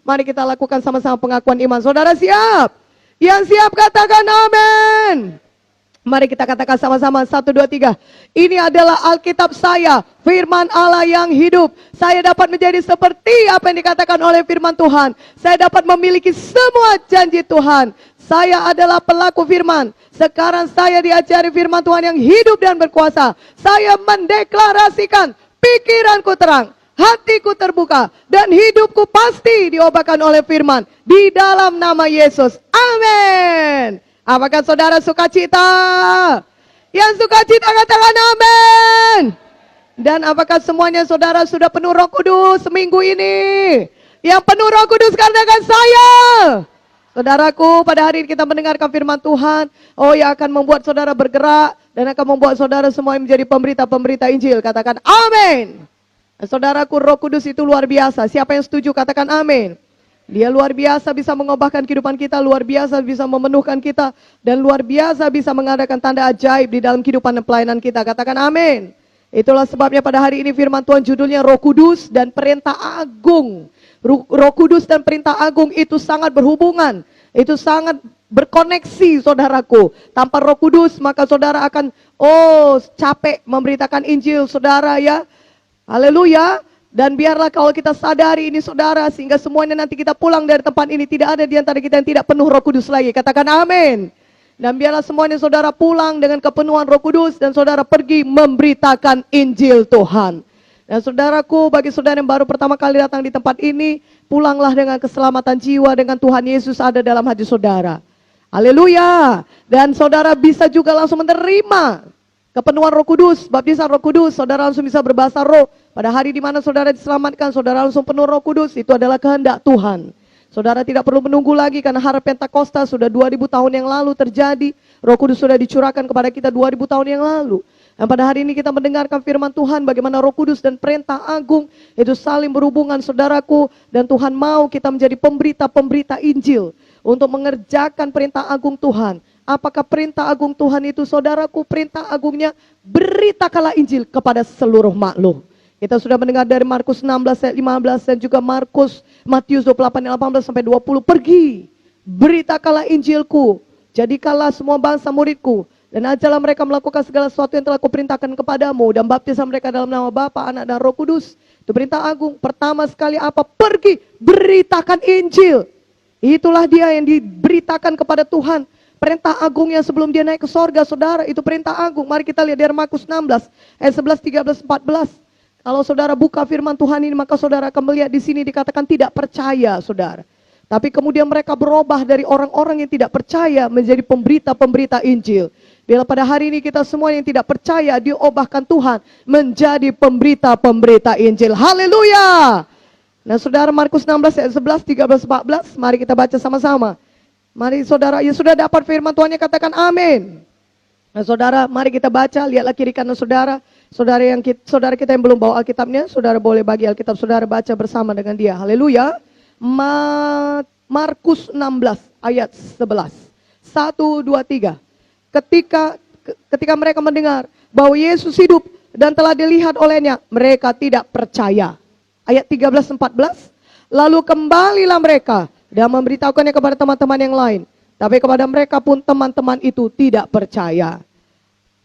Mari kita lakukan sama-sama pengakuan iman. Saudara siap? Yang siap katakan amin. Mari kita katakan sama-sama, 1, 2, 3. Ini adalah Alkitab saya, firman Allah yang hidup. Saya dapat menjadi seperti apa yang dikatakan oleh firman Tuhan. Saya dapat memiliki semua janji Tuhan. Saya adalah pelaku firman. Sekarang saya diajari firman Tuhan yang hidup dan berkuasa. Saya mendeklarasikan pikiranku terang, hatiku terbuka, dan hidupku pasti diobatkan oleh firman. Di dalam nama Yesus. Amin. Apakah saudara sukacita? Yang sukacita katakan amin. Dan apakah semuanya saudara sudah penuh Roh Kudus seminggu ini? Yang penuh Roh Kudus katakan saya. Saudaraku, pada hari ini kita mendengarkan firman Tuhan. Oh, yang akan membuat saudara bergerak dan akan membuat saudara semua menjadi pemberita-pemberita Injil. Katakan amin. Saudaraku, Roh Kudus itu luar biasa. Siapa yang setuju katakan amin. Dia luar biasa bisa mengubahkan kehidupan kita, luar biasa bisa memenuhkan kita, dan luar biasa bisa mengadakan tanda ajaib di dalam kehidupan dan pelayanan kita. Katakan amin. Itulah sebabnya pada hari ini firman Tuhan judulnya Roh Kudus dan Perintah Agung. Roh Kudus dan Perintah Agung itu sangat berhubungan, itu sangat berkoneksi saudaraku. Tanpa Roh Kudus maka saudara akan capek memberitakan Injil saudara ya. Haleluya. Dan biarlah kalau kita sadari ini saudara, sehingga semuanya nanti kita pulang dari tempat ini tidak ada di antara kita yang tidak penuh Roh Kudus lagi. Katakan amin. Dan biarlah semuanya saudara pulang dengan kepenuhan Roh Kudus dan saudara pergi memberitakan Injil Tuhan. Dan saudaraku, bagi saudara yang baru pertama kali datang di tempat ini, pulanglah dengan keselamatan jiwa, dengan Tuhan Yesus ada dalam hati saudara. Haleluya. Dan saudara bisa juga langsung menerima kepenuhan Roh Kudus, baptisan Roh Kudus, saudara langsung bisa berbahasa roh. Pada hari di mana saudara diselamatkan, saudara langsung penuh Roh Kudus, itu adalah kehendak Tuhan. Saudara tidak perlu menunggu lagi karena hari Pentakosta sudah 2000 tahun yang lalu terjadi. Roh Kudus sudah dicurahkan kepada kita 2000 tahun yang lalu. Dan pada hari ini kita mendengarkan firman Tuhan bagaimana Roh Kudus dan Perintah Agung itu saling berhubungan saudaraku. Dan Tuhan mau kita menjadi pemberita-pemberita Injil untuk mengerjakan Perintah Agung Tuhan. Apakah Perintah Agung Tuhan itu saudaraku? Perintah Agungnya beritakanlah Injil kepada seluruh makhluk. Kita sudah mendengar dari Markus 16 ayat 15 dan juga Matius 28 ayat 18 sampai 20. Pergi, beritakanlah Injilku, jadikanlah semua bangsa muridku, dan ajarlah mereka melakukan segala sesuatu yang telah kuperintahkan kepadamu, dan baptislah mereka dalam nama Bapa, Anak, dan Roh Kudus. Itu Perintah Agung. Pertama sekali apa? Pergi, beritakan Injil. Itulah dia yang diberitakan kepada Tuhan. Perintah Agung yang sebelum dia naik ke sorga, saudara, itu Perintah Agung. Mari kita lihat dari Markus 16 ayat 11, 13, 14. Kalau saudara buka firman Tuhan ini, maka saudara akan melihat di sini dikatakan tidak percaya, saudara. Tapi kemudian mereka berubah dari orang-orang yang tidak percaya menjadi pemberita-pemberita Injil. Bila pada hari ini kita semua yang tidak percaya diubahkan Tuhan menjadi pemberita-pemberita Injil. Haleluya. Nah saudara, Markus 16 ayat 11, 13, 14. Mari kita baca sama-sama. Mari saudara yang sudah dapat firman Tuhannya katakan amin. Nah saudara, mari kita baca, lihatlah kiri kanan saudara. Saudara kita yang belum bawa Alkitabnya, saudara boleh bagi Alkitab saudara baca bersama dengan dia. Haleluya. Markus 16 ayat 11. 1, 2, 3. Ketika mereka mendengar bahwa Yesus hidup dan telah dilihat olehnya, mereka tidak percaya. Ayat 13, 14. Lalu kembalilah mereka dan memberitahukannya kepada teman-teman yang lain. Tapi kepada mereka pun teman-teman itu tidak percaya.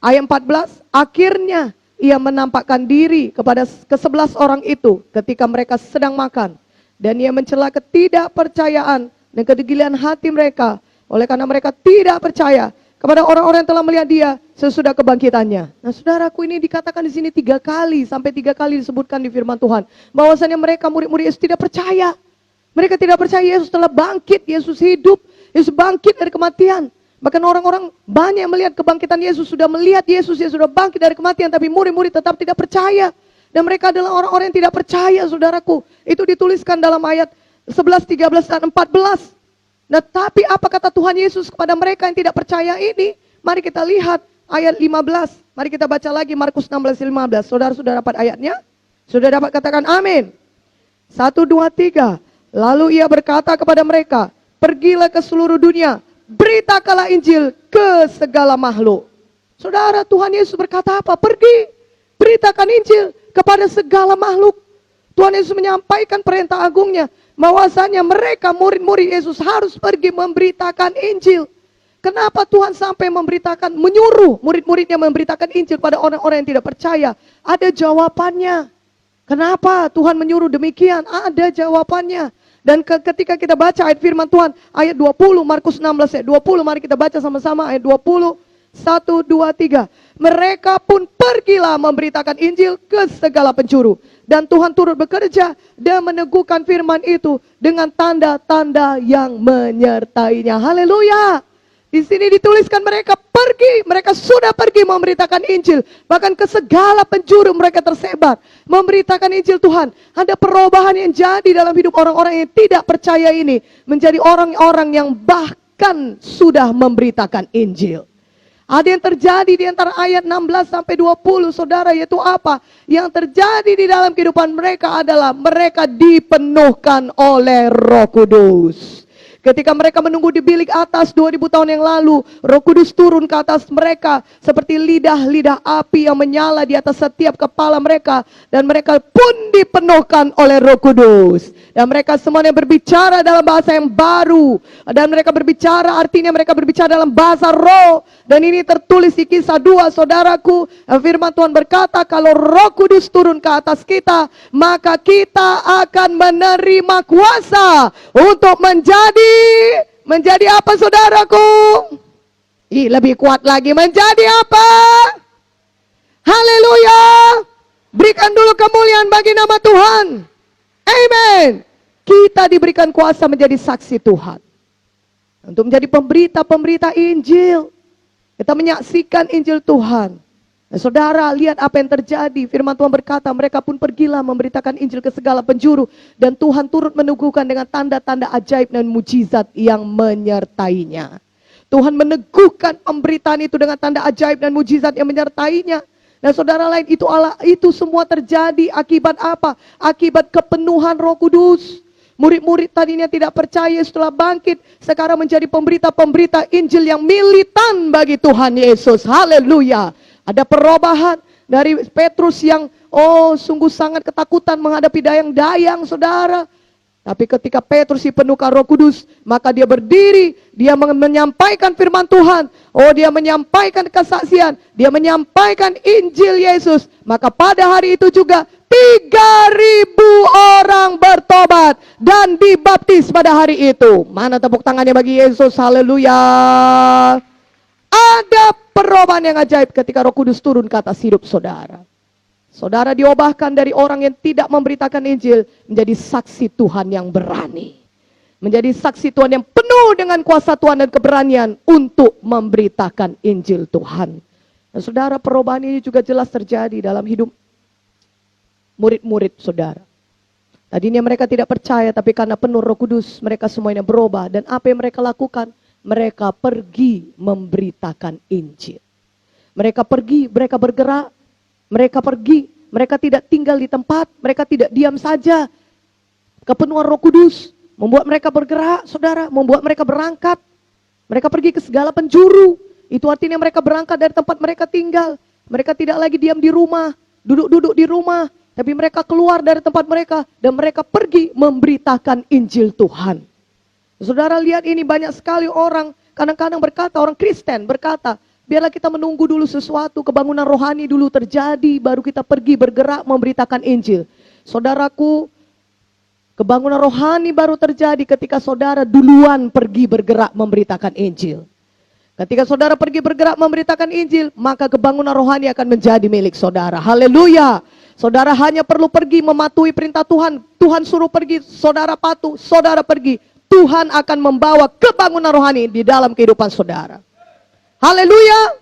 Ayat 14, akhirnya ia menampakkan diri kepada ke-11 orang itu ketika mereka sedang makan. Dan ia mencela ketidakpercayaan dan kedegilan hati mereka. Oleh karena mereka tidak percaya kepada orang-orang yang telah melihat dia sesudah kebangkitannya. Nah saudaraku, ini dikatakan di sini 3 kali, sampai 3 kali disebutkan di firman Tuhan. Bahwasanya mereka murid-murid Yesus tidak percaya. Mereka tidak percaya Yesus telah bangkit, Yesus hidup, Yesus bangkit dari kematian. Bahkan orang-orang banyak melihat kebangkitan Yesus, sudah melihat Yesus yang sudah bangkit dari kematian, tapi murid-murid tetap tidak percaya. Dan mereka adalah orang-orang yang tidak percaya, saudaraku. Itu dituliskan dalam ayat 11, 13, dan 14. Nah, tapi apa kata Tuhan Yesus kepada mereka yang tidak percaya ini? Mari kita lihat ayat 15. Mari kita baca lagi Markus 16, 15. Saudara sudah dapat ayatnya? Sudah dapat katakan amin. 1, 2, 3. Lalu ia berkata kepada mereka, pergilah ke seluruh dunia, beritakanlah Injil ke segala makhluk. Saudara, Tuhan Yesus berkata apa? Pergi, beritakan Injil kepada segala makhluk. Tuhan Yesus menyampaikan Perintah Agungnya. bahwasanya mereka murid-murid Yesus harus pergi memberitakan Injil. Kenapa Tuhan sampai menyuruh murid-muridnya memberitakan Injil pada orang-orang yang tidak percaya? Ada jawabannya. Kenapa Tuhan menyuruh demikian? Ada jawabannya. Dan ketika kita baca ayat firman Tuhan, ayat 20, Markus 16 ayat 20, mari kita baca sama-sama ayat 20, 1, 2, 3. Mereka pun pergilah memberitakan Injil ke segala penjuru. Dan Tuhan turut bekerja dan meneguhkan firman itu dengan tanda-tanda yang menyertainya. Haleluya. Di sini dituliskan mereka sudah pergi memberitakan Injil. Bahkan ke segala penjuru mereka tersebar. Memberitakan Injil Tuhan. Ada perubahan yang jadi dalam hidup orang-orang yang tidak percaya ini. Menjadi orang-orang yang bahkan sudah memberitakan Injil. Ada yang terjadi di antara ayat 16 sampai 20 saudara, yaitu apa? Yang terjadi di dalam kehidupan mereka adalah mereka dipenuhkan oleh Roh Kudus. Ketika mereka menunggu di bilik atas 2000 tahun yang lalu, Roh Kudus turun ke atas mereka seperti lidah-lidah api yang menyala di atas setiap kepala mereka. Dan mereka pun dipenuhkan oleh Roh Kudus. Dan mereka semuanya berbicara dalam bahasa yang baru. Dan mereka berbicara, artinya mereka berbicara dalam bahasa roh. Dan ini tertulis di Kisah 2, saudaraku. Firman Tuhan berkata, kalau Roh Kudus turun ke atas kita, maka kita akan menerima kuasa untuk menjadi apa saudaraku? Lebih kuat lagi, menjadi apa? Haleluya. Berikan dulu kemuliaan bagi nama Tuhan. Amen. Kita diberikan kuasa menjadi saksi Tuhan. Untuk menjadi pemberita-pemberita Injil. Kita menyaksikan Injil Tuhan. Nah, saudara, lihat apa yang terjadi. Firman Tuhan berkata, mereka pun pergilah memberitakan Injil ke segala penjuru. Dan Tuhan turut meneguhkan dengan tanda-tanda ajaib dan mujizat yang menyertainya. Tuhan meneguhkan pemberitaan itu dengan tanda ajaib dan mujizat yang menyertainya. Nah saudara lain, itu semua terjadi akibat apa? Akibat kepenuhan Roh Kudus. Murid-murid tadinya tidak percaya, setelah bangkit sekarang menjadi pemberita-pemberita Injil yang militan bagi Tuhan Yesus. Haleluya. Ada perubahan dari Petrus yang sungguh sangat ketakutan menghadapi dayang-dayang saudara. Tapi ketika Petrus dipenuhkan Roh Kudus, maka dia berdiri, dia menyampaikan firman Tuhan. Dia menyampaikan kesaksian, dia menyampaikan Injil Yesus. Maka pada hari itu juga 3.000 orang bertobat dan dibaptis pada hari itu. Mana tepuk tangannya bagi Yesus, haleluya. Ada perubahan yang ajaib ketika Roh Kudus turun ke atas hidup saudara. Saudara diubahkan dari orang yang tidak memberitakan Injil menjadi saksi Tuhan yang berani. Menjadi saksi Tuhan yang penuh dengan kuasa Tuhan dan keberanian untuk memberitakan Injil Tuhan. Dan saudara, perubahan ini juga jelas terjadi dalam hidup murid-murid saudara. Tadinya mereka tidak percaya, tapi karena penuh Roh Kudus mereka semuanya berubah. Dan apa yang mereka lakukan? Mereka pergi memberitakan Injil. Mereka pergi, mereka bergerak. Mereka pergi, mereka tidak tinggal di tempat, mereka tidak diam saja. Kepenuhan Roh Kudus membuat mereka bergerak, saudara, membuat mereka berangkat. Mereka pergi ke segala penjuru. Itu artinya mereka berangkat dari tempat mereka tinggal. Mereka tidak lagi diam di rumah, duduk-duduk di rumah. Tapi mereka keluar dari tempat mereka dan mereka pergi memberitakan Injil Tuhan. Saudara lihat ini, banyak sekali orang kadang-kadang berkata, orang Kristen berkata, biarlah kita menunggu dulu sesuatu, kebangunan rohani dulu terjadi, baru kita pergi bergerak memberitakan Injil. Saudaraku, kebangunan rohani baru terjadi ketika saudara duluan pergi bergerak memberitakan Injil. Ketika saudara pergi bergerak memberitakan Injil, maka kebangunan rohani akan menjadi milik saudara. Haleluya. Saudara hanya perlu pergi mematuhi perintah Tuhan. Tuhan suruh pergi, saudara patuh, saudara pergi. Tuhan akan membawa kebangunan rohani di dalam kehidupan saudara. Haleluya.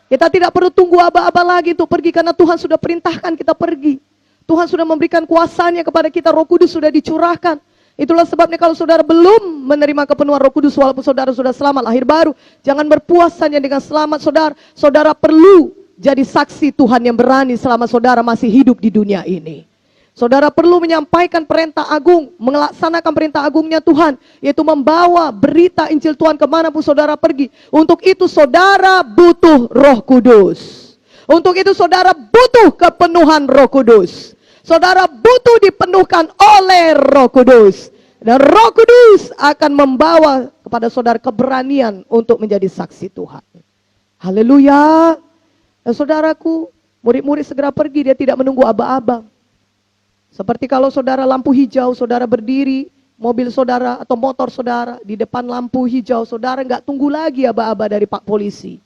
Kita tidak perlu tunggu aba-aba lagi untuk pergi, karena Tuhan sudah perintahkan kita pergi. Tuhan sudah memberikan kuasanya kepada kita, Roh Kudus sudah dicurahkan. Itulah sebabnya kalau saudara belum menerima kepenuhan Roh Kudus, walaupun saudara sudah selamat lahir baru, jangan berpuas hanya dengan selamat saudara. Saudara perlu jadi saksi Tuhan yang berani selama saudara masih hidup di dunia ini. Saudara perlu menyampaikan perintah agung, melaksanakan perintah agungnya Tuhan, yaitu membawa berita Injil Tuhan kemanapun saudara pergi. Untuk itu saudara butuh Roh Kudus. Untuk itu saudara butuh kepenuhan Roh Kudus. Saudara butuh dipenuhkan oleh Roh Kudus. Dan Roh Kudus akan membawa kepada saudara keberanian untuk menjadi saksi Tuhan. Haleluya. Dan saudaraku, murid-murid segera pergi, dia tidak menunggu aba-aba. Seperti kalau saudara lampu hijau, saudara berdiri, mobil saudara atau motor saudara di depan lampu hijau, saudara nggak tunggu lagi aba-aba dari Pak Polisi.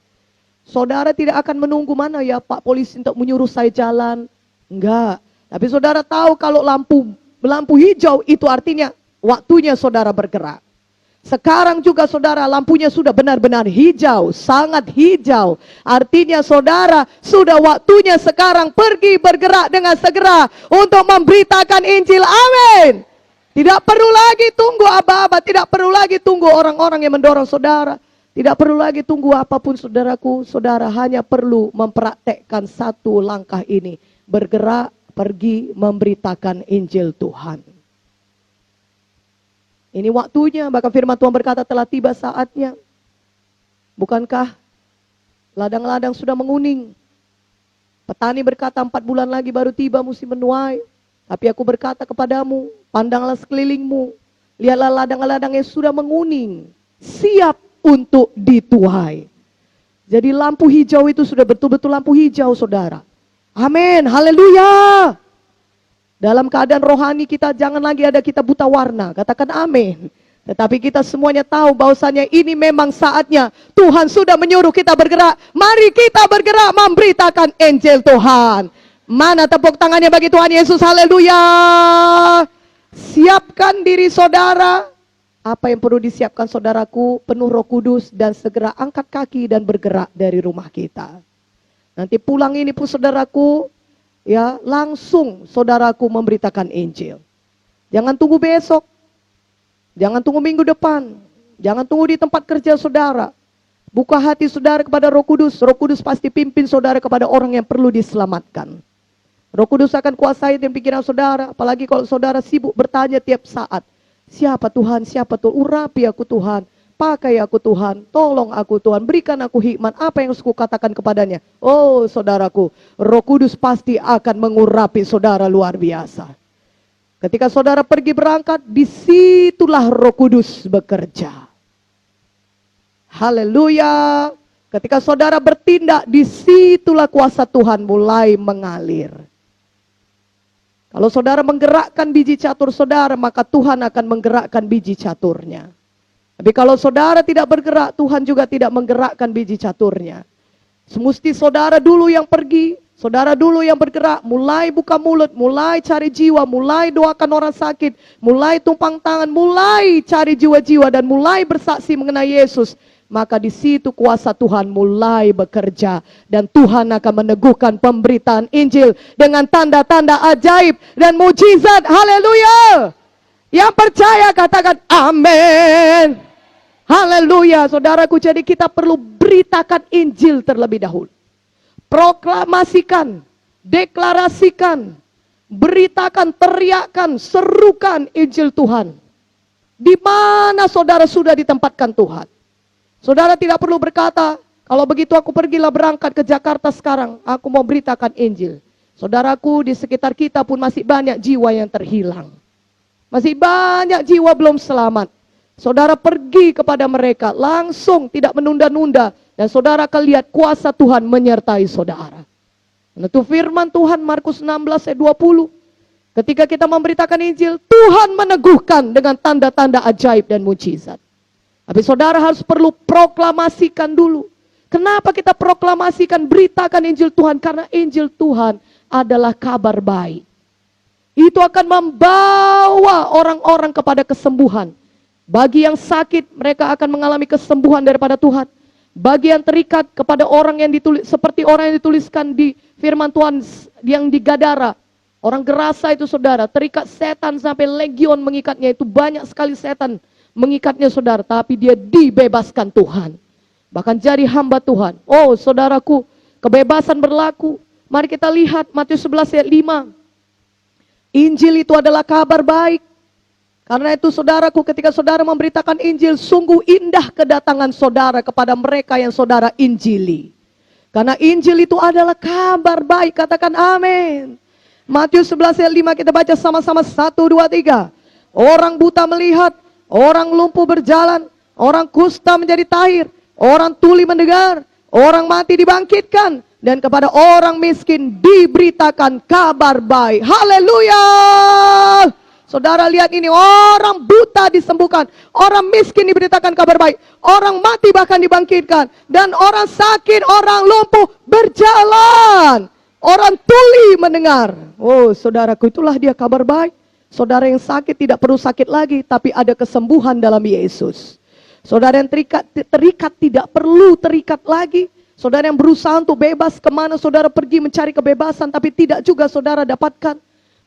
Saudara tidak akan menunggu mana ya Pak Polisi untuk menyuruh saya jalan. Enggak. Tapi saudara tahu kalau lampu hijau itu artinya waktunya saudara bergerak. Sekarang juga saudara lampunya sudah benar-benar hijau, sangat hijau. Artinya saudara sudah waktunya sekarang pergi bergerak dengan segera untuk memberitakan Injil. Amin. Tidak perlu lagi tunggu aba-aba, tidak perlu lagi tunggu orang-orang yang mendorong saudara. Tidak perlu lagi tunggu apapun saudaraku. Saudara hanya perlu mempraktekkan satu langkah ini. Bergerak, pergi memberitakan Injil Tuhan. Ini waktunya, bahkan firman Tuhan berkata telah tiba saatnya. Bukankah ladang-ladang sudah menguning? Petani berkata 4 bulan lagi baru tiba musim menuai. Tapi aku berkata kepadamu, pandanglah sekelilingmu. Lihatlah ladang-ladang yang sudah menguning. Siap untuk dituai. Jadi lampu hijau itu sudah betul-betul lampu hijau saudara. Amin, haleluya. Dalam keadaan rohani kita jangan lagi ada kita buta warna. Katakan amin. Tetapi kita semuanya tahu bahwasanya ini memang saatnya Tuhan sudah menyuruh kita bergerak. Mari kita bergerak memberitakan Injil Tuhan. Mana tepuk tangannya bagi Tuhan Yesus, haleluya. Siapkan diri saudara. Apa yang perlu disiapkan saudaraku? Penuh Roh Kudus dan segera angkat kaki dan bergerak dari rumah kita. Nanti pulang ini pun saudaraku, ya langsung saudaraku memberitakan Injil. Jangan tunggu besok. Jangan tunggu minggu depan. Jangan tunggu di tempat kerja saudara. Buka hati saudara kepada Roh Kudus. Roh Kudus pasti pimpin saudara kepada orang yang perlu diselamatkan. Roh Kudus akan kuasai dan pikiran saudara. Apalagi kalau saudara sibuk bertanya tiap saat. Siapa Tuhan? Siapa Tuhan? Urapi aku Tuhan. Pakai aku Tuhan. Tolong aku Tuhan. Berikan aku hikmat. Apa yang harus kukatakan kepadanya? Oh saudaraku. Roh Kudus pasti akan mengurapi saudara luar biasa. Ketika saudara pergi berangkat. Disitulah Roh Kudus bekerja. Haleluya. Ketika saudara bertindak. Disitulah kuasa Tuhan mulai mengalir. Kalau saudara menggerakkan biji catur saudara, maka Tuhan akan menggerakkan biji caturnya. Tapi kalau saudara tidak bergerak, Tuhan juga tidak menggerakkan biji caturnya. Semesti saudara dulu yang pergi, saudara dulu yang bergerak, mulai buka mulut, mulai cari jiwa, mulai doakan orang sakit, mulai tumpang tangan, mulai cari jiwa-jiwa dan mulai bersaksi mengenai Yesus. Maka di situ kuasa Tuhan mulai bekerja dan Tuhan akan meneguhkan pemberitaan Injil dengan tanda-tanda ajaib dan mujizat. Haleluya. Yang percaya katakan amin. Haleluya. Saudaraku, jadi kita perlu beritakan Injil terlebih dahulu. Proklamasikan, deklarasikan, beritakan, teriakan, serukan Injil Tuhan. Di mana saudara sudah ditempatkan Tuhan. Saudara tidak perlu berkata, kalau begitu aku pergilah berangkat ke Jakarta sekarang, aku mau beritakan Injil. Saudaraku, di sekitar kita pun masih banyak jiwa yang terhilang. Masih banyak jiwa belum selamat. Saudara pergi kepada mereka, langsung tidak menunda-nunda. Dan saudara akan lihat kuasa Tuhan menyertai saudara. Itu firman Tuhan Markus 16 ayat 20. Ketika kita memberitakan Injil, Tuhan meneguhkan dengan tanda-tanda ajaib dan mujizat. Tapi saudara harus perlu proklamasikan dulu. Kenapa kita proklamasikan, beritakan Injil Tuhan? Karena Injil Tuhan adalah kabar baik. Itu akan membawa orang-orang kepada kesembuhan. Bagi yang sakit, mereka akan mengalami kesembuhan daripada Tuhan. Bagi yang terikat kepada orang yang ditulis, seperti orang yang dituliskan di firman Tuhan yang di Gadara. Orang Gerasa itu saudara, terikat setan sampai legion mengikatnya. Itu banyak sekali setan mengikatnya saudara, tapi dia dibebaskan Tuhan. Bahkan jadi hamba Tuhan. Oh saudaraku, kebebasan berlaku. Mari kita lihat Matius 11 ayat 5. Injil itu adalah kabar baik. Karena itu saudaraku, ketika saudara memberitakan Injil, sungguh indah kedatangan saudara kepada mereka yang saudara injili. Karena Injil itu adalah kabar baik. Katakan amin. Matius 11 ayat 5 kita baca sama-sama 1, 2, 3. orang buta melihat, orang lumpuh berjalan, orang kusta menjadi tahir, orang tuli mendengar, orang mati dibangkitkan, dan kepada orang miskin diberitakan kabar baik. Haleluya! Saudara lihat ini, orang buta disembuhkan, orang miskin diberitakan kabar baik, orang mati bahkan dibangkitkan, dan orang sakit, orang lumpuh berjalan, orang tuli mendengar. Oh saudaraku, itulah dia kabar baik. Saudara yang sakit tidak perlu sakit lagi, tapi ada kesembuhan dalam Yesus. Saudara yang terikat tidak perlu terikat lagi. Saudara yang berusaha untuk bebas, kemana saudara pergi mencari kebebasan, tapi tidak juga saudara dapatkan.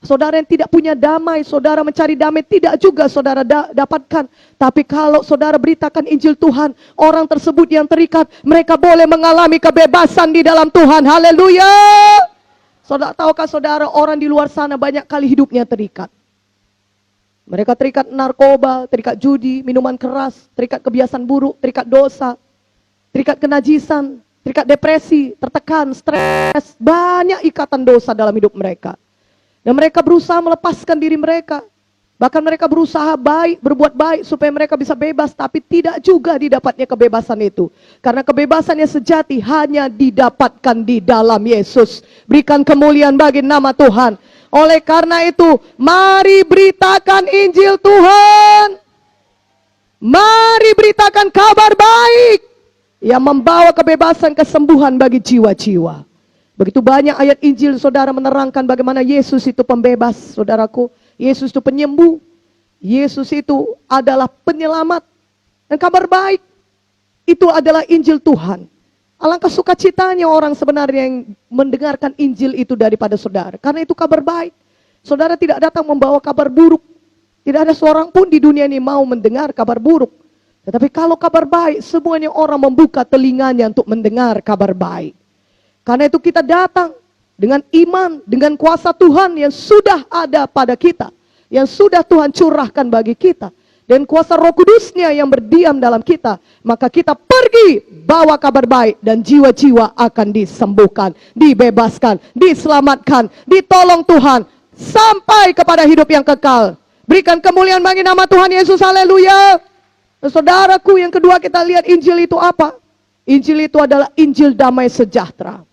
Saudara yang tidak punya damai, saudara mencari damai, tidak juga saudara dapatkan. Tapi kalau saudara beritakan Injil Tuhan, orang tersebut yang terikat, mereka boleh mengalami kebebasan di dalam Tuhan. Haleluya! Saudara, tahukah saudara, orang di luar sana banyak kali hidupnya terikat. Mereka terikat narkoba, terikat judi, minuman keras, terikat kebiasaan buruk, terikat dosa, terikat kenajisan, terikat depresi, tertekan, stres. Banyak ikatan dosa dalam hidup mereka. Dan mereka berusaha melepaskan diri mereka. Bahkan mereka berusaha baik, berbuat baik supaya mereka bisa bebas. Tapi tidak juga didapatnya kebebasan itu. Karena kebebasan yang sejati hanya didapatkan di dalam Yesus. Berikan kemuliaan bagi nama Tuhan. Oleh karena itu, mari beritakan Injil Tuhan. Mari beritakan kabar baik yang membawa kebebasan, kesembuhan bagi jiwa-jiwa. Begitu banyak ayat Injil saudara menerangkan bagaimana Yesus itu pembebas, saudaraku. Yesus itu penyembuh. Yesus itu adalah penyelamat. Dan kabar baik itu adalah Injil Tuhan. Alangkah sukacitanya orang sebenarnya yang mendengarkan Injil itu daripada saudara. Karena itu kabar baik. Saudara tidak datang membawa kabar buruk. Tidak ada seorang pun di dunia ini mau mendengar kabar buruk. Tetapi kalau kabar baik, semuanya orang membuka telinganya untuk mendengar kabar baik. Karena itu kita datang dengan iman, dengan kuasa Tuhan yang sudah ada pada kita. Yang sudah Tuhan curahkan bagi kita. Dan kuasa Roh Kudusnya yang berdiam dalam kita. Maka kita pergi bawa kabar baik. Dan jiwa-jiwa akan disembuhkan, dibebaskan, diselamatkan, ditolong Tuhan. Sampai kepada hidup yang kekal. Berikan kemuliaan bagi nama Tuhan Yesus, haleluya. Saudaraku, yang kedua kita lihat Injil itu apa? Injil itu adalah Injil damai sejahtera.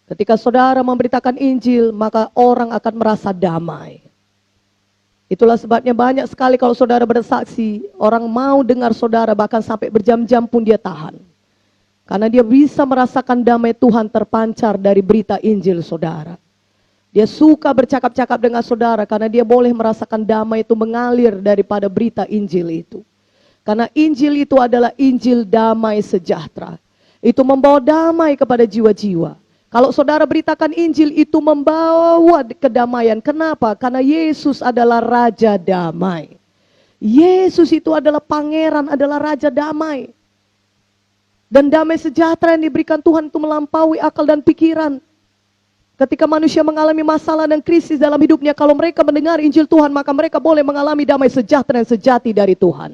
Ketika saudara memberitakan Injil, maka orang akan merasa damai. Itulah sebabnya banyak sekali kalau saudara bersaksi, orang mau dengar saudara bahkan sampai berjam-jam pun dia tahan. Karena dia bisa merasakan damai Tuhan terpancar dari berita Injil saudara. Dia suka bercakap-cakap dengan saudara karena dia boleh merasakan damai itu mengalir daripada berita Injil itu. Karena Injil itu adalah Injil damai sejahtera. Itu membawa damai kepada jiwa-jiwa. Kalau saudara beritakan Injil itu membawa kedamaian. Kenapa? Karena Yesus adalah Raja Damai. Yesus itu adalah Pangeran, adalah Raja Damai. Dan damai sejahtera yang diberikan Tuhan itu melampaui akal dan pikiran. Ketika manusia mengalami masalah dan krisis dalam hidupnya, kalau mereka mendengar Injil Tuhan, maka mereka boleh mengalami damai sejahtera yang sejati dari Tuhan.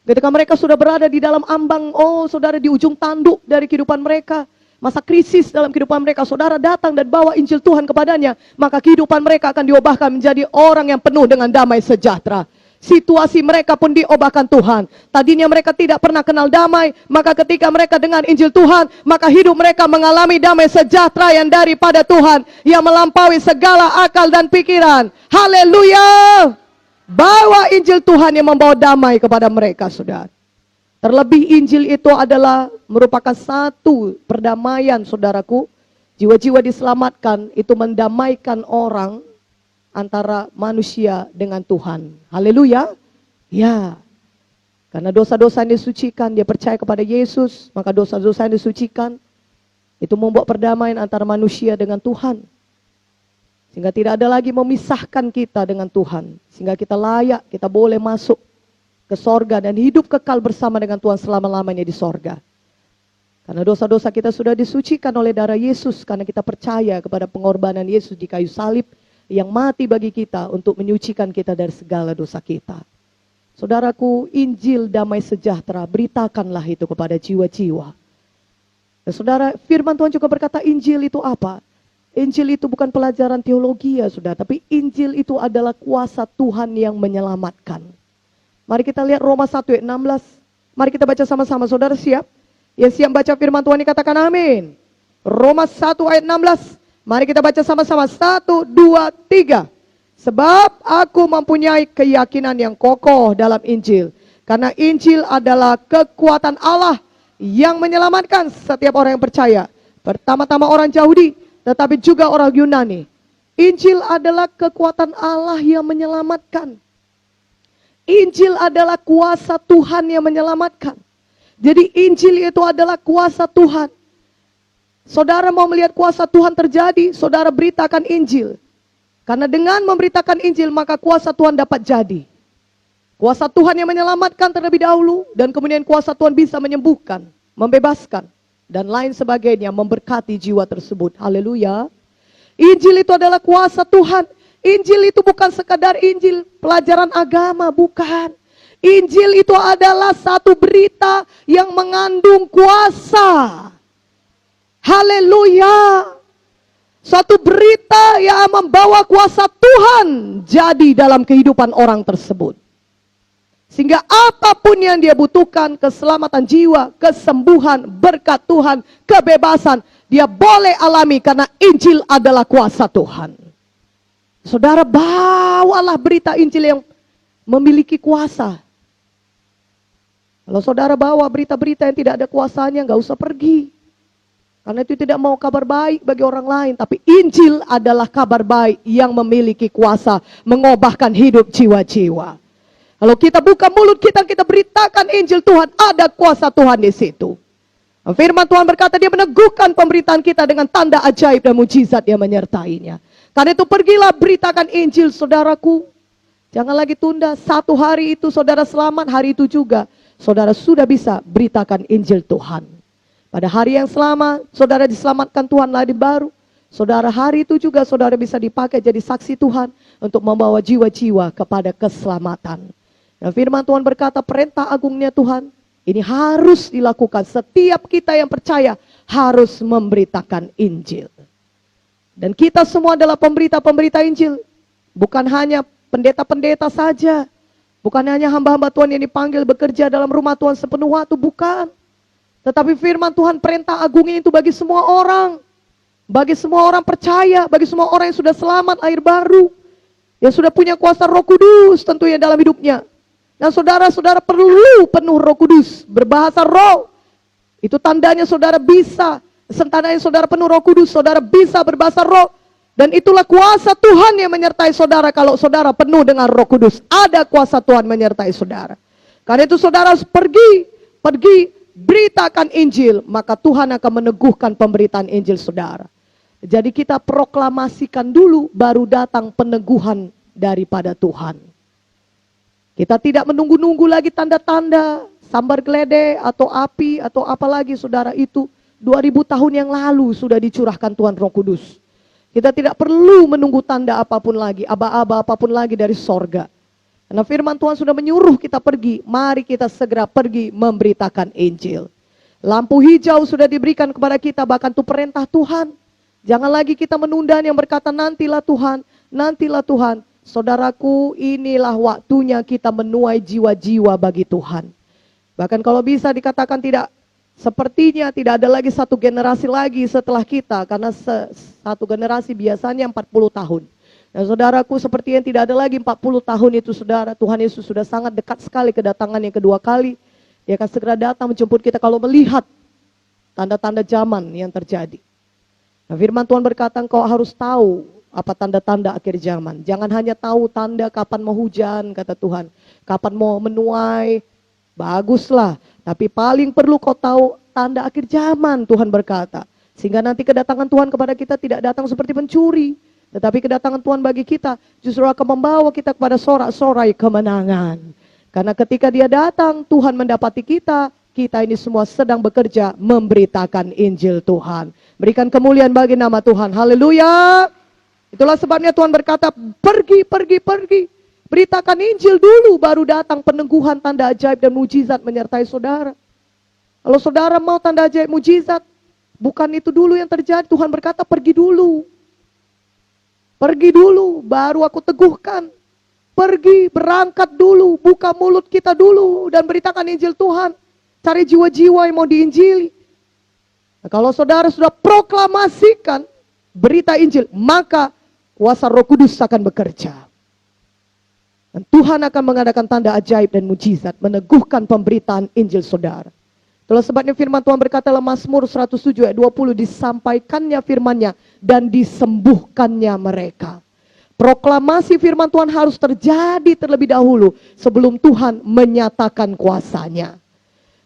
Ketika mereka sudah berada di dalam ambang, saudara di ujung tanduk dari kehidupan mereka, masa krisis dalam kehidupan mereka, saudara datang dan bawa Injil Tuhan kepadanya, maka kehidupan mereka akan diubahkan menjadi orang yang penuh dengan damai sejahtera. Situasi mereka pun diubahkan Tuhan. Tadinya mereka tidak pernah kenal damai, maka ketika mereka dengar Injil Tuhan, maka hidup mereka mengalami damai sejahtera yang daripada Tuhan, yang melampaui segala akal dan pikiran. Haleluya! Bawa Injil Tuhan yang membawa damai kepada mereka, saudara. Terlebih Injil itu adalah merupakan satu perdamaian, saudaraku. Jiwa-jiwa diselamatkan, itu mendamaikan orang antara manusia dengan Tuhan. Haleluya. Ya. Karena dosa-dosa yang disucikan, dia percaya kepada Yesus, maka dosa-dosa yang disucikan itu membuat perdamaian antara manusia dengan Tuhan. Sehingga tidak ada lagi memisahkan kita dengan Tuhan. Sehingga kita layak, kita boleh masuk ke sorga dan hidup kekal bersama dengan Tuhan selama-lamanya di sorga. Karena dosa-dosa kita sudah disucikan oleh darah Yesus, karena kita percaya kepada pengorbanan Yesus di kayu salib yang mati bagi kita untuk menyucikan kita dari segala dosa kita. Saudaraku, Injil damai sejahtera, beritakanlah itu kepada jiwa-jiwa. Dan saudara, firman Tuhan juga berkata Injil itu apa? Injil itu bukan pelajaran teologi ya sudah, tapi Injil itu adalah kuasa Tuhan yang menyelamatkan. Mari kita lihat Roma 1 ayat 16. Mari kita baca sama-sama. Saudara siap? Yang siap baca firman Tuhan dikatakan amin. Roma 1 ayat 16. Mari kita baca sama-sama. 1, 2, 3. Sebab aku mempunyai keyakinan yang kokoh dalam Injil. Karena Injil adalah kekuatan Allah yang menyelamatkan setiap orang yang percaya. Pertama-tama orang Yahudi, tetapi juga orang Yunani. Injil adalah kekuatan Allah yang menyelamatkan. Injil adalah kuasa Tuhan yang menyelamatkan. Jadi Injil itu adalah kuasa Tuhan. Saudara mau melihat kuasa Tuhan terjadi, saudara beritakan Injil. Karena dengan memberitakan Injil, maka kuasa Tuhan dapat jadi. Kuasa Tuhan yang menyelamatkan terlebih dahulu, dan kemudian kuasa Tuhan bisa menyembuhkan, membebaskan, dan lain sebagainya, memberkati jiwa tersebut. Haleluya. Injil itu adalah kuasa Tuhan. Injil itu bukan sekadar Injil pelajaran agama, bukan. Injil itu adalah satu berita yang mengandung kuasa. Haleluya. Suatu berita yang membawa kuasa Tuhan jadi dalam kehidupan orang tersebut. Sehingga apapun yang dia butuhkan, keselamatan jiwa, kesembuhan, berkat Tuhan, kebebasan, dia boleh alami karena Injil adalah kuasa Tuhan. Saudara, bawalah berita Injil yang memiliki kuasa. Kalau saudara bawa berita-berita yang tidak ada kuasanya, nggak usah pergi. Karena itu tidak mau kabar baik bagi orang lain. Tapi Injil adalah kabar baik yang memiliki kuasa mengubahkan hidup jiwa-jiwa. Kalau kita buka mulut kita beritakan Injil Tuhan, ada kuasa Tuhan di situ. Firman Tuhan berkata dia meneguhkan pemberitaan kita dengan tanda ajaib dan mujizat yang menyertainya. Karena itu pergilah beritakan Injil saudaraku. Jangan lagi tunda, satu hari itu saudara selamat, hari itu juga saudara sudah bisa beritakan Injil Tuhan. Pada hari yang selamat, saudara diselamatkan Tuhan lagi baru. Saudara hari itu juga saudara bisa dipakai jadi saksi Tuhan untuk membawa jiwa-jiwa kepada keselamatan. Dan firman Tuhan berkata perintah agungnya Tuhan ini harus dilakukan. Setiap kita yang percaya harus memberitakan Injil. Dan kita semua adalah pemberita-pemberita Injil. Bukan hanya pendeta-pendeta saja. Bukan hanya hamba-hamba Tuhan yang dipanggil bekerja dalam rumah Tuhan sepenuh waktu. Bukan. Tetapi firman Tuhan perintah agungnya itu bagi semua orang. Bagi semua orang percaya. Bagi semua orang yang sudah selamat lahir baru. Yang sudah punya kuasa Roh Kudus tentunya dalam hidupnya. Dan saudara-saudara perlu penuh Roh Kudus. Berbahasa roh. Itu tandanya saudara bisa. Tandanya saudara penuh Roh Kudus. Saudara bisa berbahasa roh. Dan itulah kuasa Tuhan yang menyertai saudara. Kalau saudara penuh dengan Roh Kudus. Ada kuasa Tuhan menyertai saudara. Karena itu saudara harus pergi. Beritakan Injil. Maka Tuhan akan meneguhkan pemberitaan Injil saudara. Jadi kita proklamasikan dulu. Baru datang peneguhan daripada Tuhan. Kita tidak menunggu-nunggu lagi tanda-tanda, sambar geledek, atau api, atau apalagi saudara itu. 2000 tahun yang lalu sudah dicurahkan Tuhan Roh Kudus. Kita tidak perlu menunggu tanda apapun lagi, aba-aba apapun lagi dari sorga. Karena firman Tuhan sudah menyuruh kita pergi, mari kita segera pergi memberitakan Injil. Lampu hijau sudah diberikan kepada kita, bahkan itu perintah Tuhan. Jangan lagi kita menunda yang berkata nantilah Tuhan, nantilah Tuhan. Saudaraku, inilah waktunya kita menuai jiwa-jiwa bagi Tuhan. Bahkan kalau bisa dikatakan sepertinya tidak ada lagi satu generasi lagi setelah kita. Karena satu generasi biasanya 40 tahun. Dan saudaraku, seperti yang tidak ada lagi 40 tahun itu saudara. Tuhan Yesus sudah sangat dekat sekali kedatangan yang kedua kali. Dia akan segera datang menjemput kita kalau melihat tanda-tanda zaman yang terjadi. Nah, firman Tuhan berkata engkau harus tahu apa tanda-tanda akhir zaman. Jangan hanya tahu tanda kapan mau hujan, kata Tuhan. Kapan mau menuai, baguslah. Tapi paling perlu kau tahu tanda akhir zaman, Tuhan berkata. Sehingga nanti kedatangan Tuhan kepada kita tidak datang seperti pencuri. Tetapi kedatangan Tuhan bagi kita justru akan membawa kita kepada sorak-sorai kemenangan. Karena ketika dia datang, Tuhan mendapati kita. Kita ini semua sedang bekerja memberitakan Injil Tuhan. Berikan kemuliaan bagi nama Tuhan. Haleluya. Itulah sebabnya Tuhan berkata, pergi. Beritakan Injil dulu, baru datang peneguhan, tanda ajaib dan mujizat menyertai saudara. Kalau saudara mau tanda ajaib mujizat, bukan itu dulu yang terjadi. Tuhan berkata, pergi dulu. Pergi dulu, baru aku teguhkan. Pergi, berangkat dulu, buka mulut kita dulu, dan beritakan Injil Tuhan. Cari jiwa-jiwa yang mau diinjili. Nah, kalau saudara sudah proklamasikan berita Injil, maka kuasa Roh Kudus akan bekerja. Dan Tuhan akan mengadakan tanda ajaib dan mujizat, meneguhkan pemberitaan Injil saudara. Itulah sebabnya firman Tuhan berkata dalam Mazmur 107 ayat 20, disampaikannya firman-Nya dan disembuhkannya mereka. Proklamasi firman Tuhan harus terjadi terlebih dahulu sebelum Tuhan menyatakan kuasa-Nya.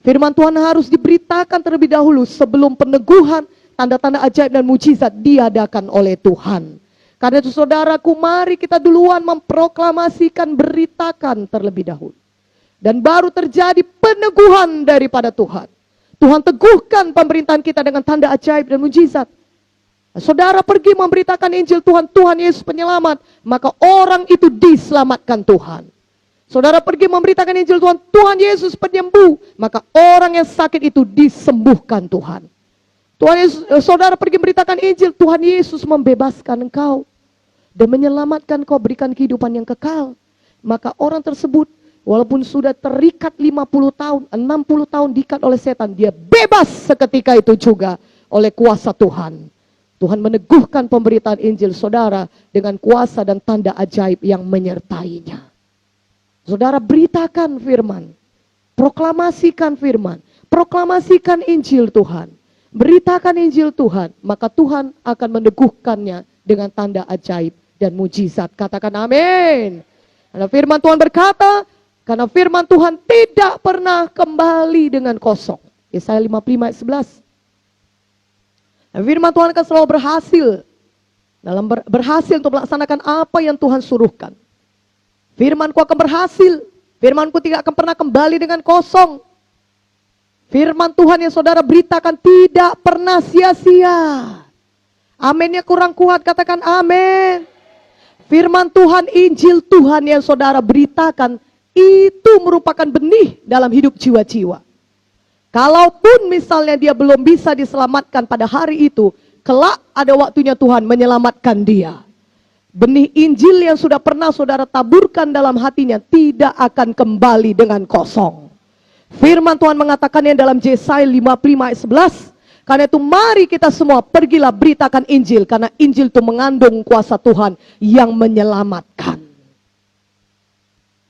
Firman Tuhan harus diberitakan terlebih dahulu sebelum peneguhan, tanda-tanda ajaib dan mujizat diadakan oleh Tuhan. Karena itu saudaraku, mari kita duluan memproklamasikan, beritakan terlebih dahulu. Dan baru terjadi peneguhan daripada Tuhan. Tuhan teguhkan pemerintahan kita dengan tanda ajaib dan mujizat. Saudara pergi memberitakan Injil Tuhan, Tuhan Yesus penyelamat, maka orang itu diselamatkan Tuhan. Saudara pergi memberitakan Injil Tuhan, Tuhan Yesus penyembuh, maka orang yang sakit itu disembuhkan Tuhan. Tuhan Yesus, saudara pergi memberitakan Injil, Tuhan Yesus membebaskan engkau dan menyelamatkan kau, berikan kehidupan yang kekal. Maka orang tersebut walaupun sudah terikat 50 tahun, 60 tahun diikat oleh setan, dia bebas seketika itu juga oleh kuasa Tuhan. Tuhan meneguhkan pemberitaan Injil saudara dengan kuasa dan tanda ajaib yang menyertainya. Saudara beritakan firman, proklamasikan firman, proklamasikan Injil Tuhan, beritakan Injil Tuhan, maka Tuhan akan meneguhkannya dengan tanda ajaib dan mujizat. Katakan amin. Karena firman Tuhan berkata, karena firman Tuhan tidak pernah kembali dengan kosong. Yesaya 55 ayat 11. Dan firman Tuhan akan selalu berhasil untuk melaksanakan apa yang Tuhan suruhkan. Firman-Ku akan berhasil. Firman-Ku tidak akan pernah kembali dengan kosong. Firman Tuhan yang saudara beritakan tidak pernah sia-sia. Aminnya kurang kuat, katakan amin. Firman Tuhan, Injil Tuhan yang saudara beritakan, itu merupakan benih dalam hidup jiwa-jiwa. Kalaupun misalnya dia belum bisa diselamatkan pada hari itu, kelak ada waktunya Tuhan menyelamatkan dia. Benih Injil yang sudah pernah saudara taburkan dalam hatinya tidak akan kembali dengan kosong. Firman Tuhan mengatakannya dalam Yesaya 55 ayat 11. Karena itu mari kita semua pergilah beritakan Injil. Karena Injil itu mengandung kuasa Tuhan yang menyelamatkan.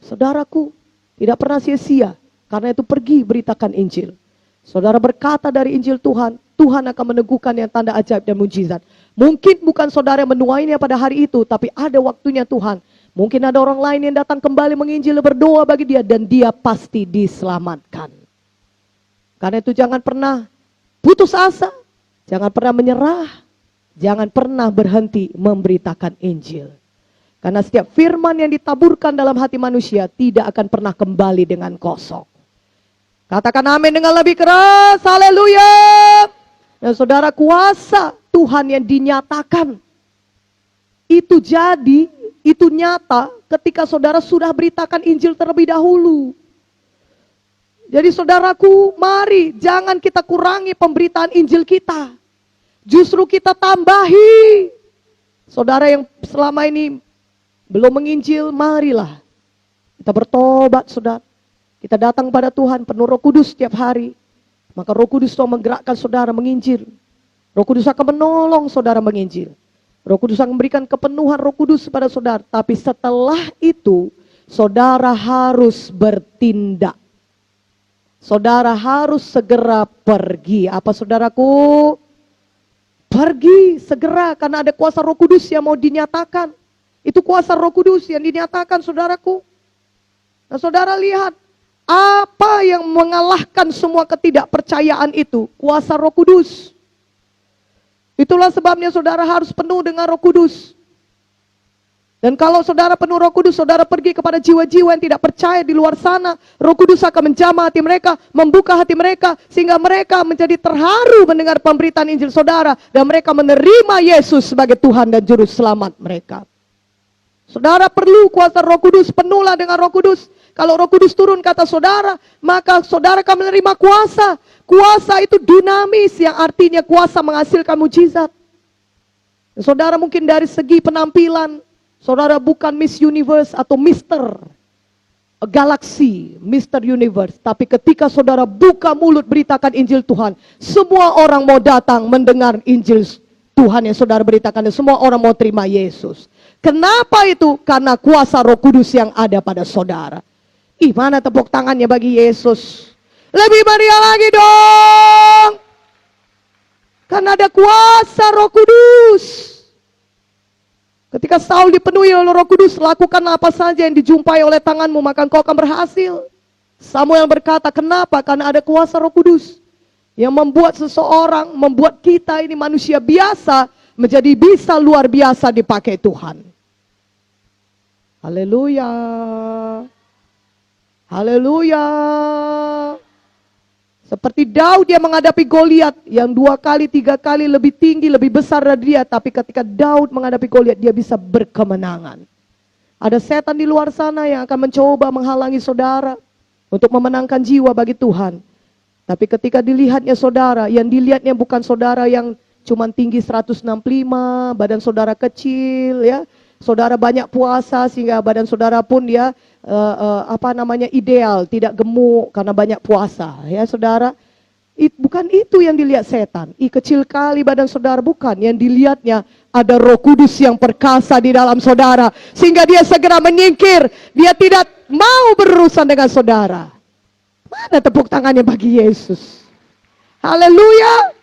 Saudaraku, tidak pernah sia-sia. Karena itu pergi beritakan Injil. Saudara berkata dari Injil Tuhan, Tuhan akan meneguhkan yang tanda ajaib dan mujizat. Mungkin bukan saudara yang menuainya pada hari itu, tapi ada waktunya Tuhan. Mungkin ada orang lain yang datang kembali menginjil, berdoa bagi dia, dan dia pasti diselamatkan. Karena itu jangan pernah putus asa, jangan pernah menyerah, jangan pernah berhenti memberitakan Injil. Karena setiap firman yang ditaburkan dalam hati manusia tidak akan pernah kembali dengan kosong. Katakan amin dengan lebih keras, haleluya. Dan saudara, kuasa Tuhan yang dinyatakan itu jadi, itu nyata ketika saudara sudah beritakan Injil terlebih dahulu. Jadi saudaraku, mari jangan kita kurangi pemberitaan Injil kita. Justru kita tambahi. Saudara yang selama ini belum menginjil, marilah kita bertobat saudara. Kita datang pada Tuhan penuh Roh Kudus setiap hari. Maka Roh Kudus akan menggerakkan saudara menginjil. Roh Kudus akan menolong saudara menginjil. Roh Kudus akan memberikan kepenuhan Roh Kudus kepada saudara. Tapi setelah itu, saudara harus bertindak. Saudara harus segera pergi. Apa saudaraku? Pergi segera, karena ada kuasa Roh Kudus yang mau dinyatakan. Itu kuasa Roh Kudus yang dinyatakan saudaraku. Nah saudara lihat, apa yang mengalahkan semua ketidakpercayaan itu? Kuasa Roh Kudus. Itulah sebabnya saudara harus penuh dengan Roh Kudus. Dan kalau saudara penuh Roh Kudus, saudara pergi kepada jiwa-jiwa yang tidak percaya di luar sana, Roh Kudus akan menjamah hati mereka, membuka hati mereka, sehingga mereka menjadi terharu mendengar pemberitaan Injil saudara, dan mereka menerima Yesus sebagai Tuhan dan Juru Selamat mereka. Saudara perlu kuasa Roh Kudus, penuhlah dengan Roh Kudus. Kalau Roh Kudus turun kata saudara, maka saudara akan menerima kuasa. Kuasa itu dinamis, yang artinya kuasa menghasilkan mujizat. Saudara mungkin dari segi penampilan, saudara bukan Miss Universe atau Mister Galaxy, Mister Universe. Tapi ketika saudara buka mulut beritakan Injil Tuhan, semua orang mau datang mendengar Injil Tuhan yang saudara beritakan. Dan semua orang mau terima Yesus. Kenapa itu? Karena kuasa Roh Kudus yang ada pada saudara. Mana tepuk tangannya bagi Yesus? Lebih meriah lagi dong. Karena ada kuasa Roh Kudus. Ketika Saul dipenuhi oleh Roh Kudus, lakukan apa saja yang dijumpai oleh tanganmu, maka engkau akan berhasil. Samuel berkata, kenapa? Karena ada kuasa Roh Kudus yang membuat seseorang, membuat kita ini manusia biasa menjadi bisa luar biasa dipakai Tuhan. Haleluya. Haleluya. Seperti Daud yang menghadapi Goliat yang 2 kali, 3 kali lebih tinggi, lebih besar dari dia. Tapi ketika Daud menghadapi Goliat, dia bisa berkemenangan. Ada setan di luar sana yang akan mencoba menghalangi saudara untuk memenangkan jiwa bagi Tuhan. Tapi ketika dilihatnya saudara, yang dilihatnya bukan saudara yang cuma tinggi 165, badan saudara kecil, ya. Saudara banyak puasa sehingga badan saudara pun ya ideal, tidak gemuk karena banyak puasa, ya saudara. Bukan itu yang dilihat setan. Kecil kali badan saudara, bukan. Yang dilihatnya ada Roh Kudus yang perkasa di dalam saudara, sehingga dia segera menyingkir. Dia tidak mau berurusan dengan saudara. Mana tepuk tangannya bagi Yesus? Haleluya.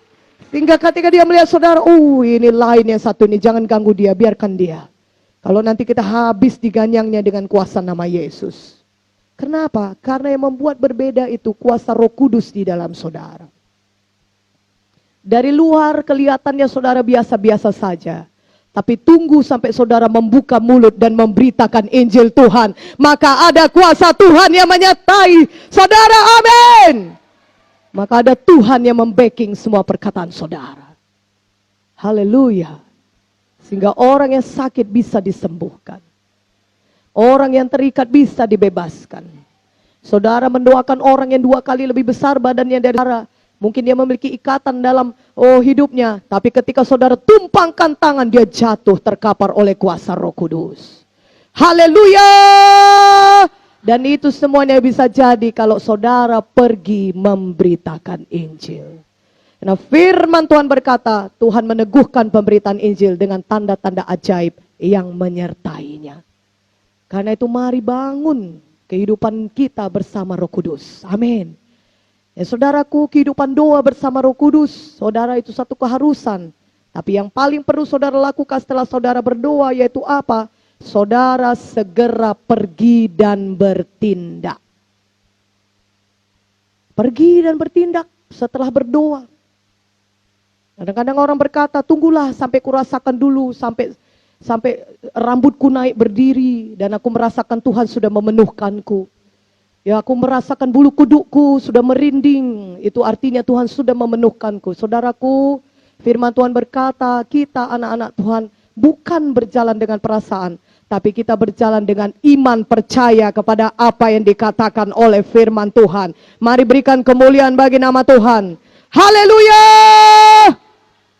Sehingga ketika dia melihat saudara, ini lain yang satu ini, jangan ganggu dia, biarkan dia. Kalau nanti kita habis diganyangnya dengan kuasa nama Yesus. Kenapa? Karena yang membuat berbeda itu kuasa Roh Kudus di dalam saudara. Dari luar kelihatannya saudara biasa-biasa saja. Tapi tunggu sampai saudara membuka mulut dan memberitakan Injil Tuhan. Maka ada kuasa Tuhan yang menyertai saudara, amin. Maka ada Tuhan yang membacking semua perkataan saudara. Haleluya. Sehingga orang yang sakit bisa disembuhkan. Orang yang terikat bisa dibebaskan. Saudara mendoakan orang yang 2 kali lebih besar badannya dari saudara. Mungkin dia memiliki ikatan dalam hidupnya. Tapi ketika saudara tumpangkan tangan, dia jatuh terkapar oleh kuasa Roh Kudus. Haleluya. Dan itu semuanya bisa jadi kalau saudara pergi memberitakan Injil. Karena firman Tuhan berkata, Tuhan meneguhkan pemberitaan Injil dengan tanda-tanda ajaib yang menyertainya. Karena itu mari bangun kehidupan kita bersama Roh Kudus. Amin. Ya saudaraku, kehidupan doa bersama Roh Kudus, saudara, itu satu keharusan. Tapi yang paling perlu saudara lakukan setelah saudara berdoa yaitu apa? Saudara segera pergi dan bertindak. Pergi dan bertindak setelah berdoa. Kadang-kadang orang berkata, tunggulah sampai kurasakan dulu, sampai rambutku naik berdiri dan aku merasakan Tuhan sudah memenuhkanku. Ya, aku merasakan bulu kudukku sudah merinding, itu artinya Tuhan sudah memenuhkanku. Saudaraku, firman Tuhan berkata, kita anak-anak Tuhan bukan berjalan dengan perasaan, tapi kita berjalan dengan iman percaya kepada apa yang dikatakan oleh firman Tuhan. Mari berikan kemuliaan bagi nama Tuhan. Haleluya.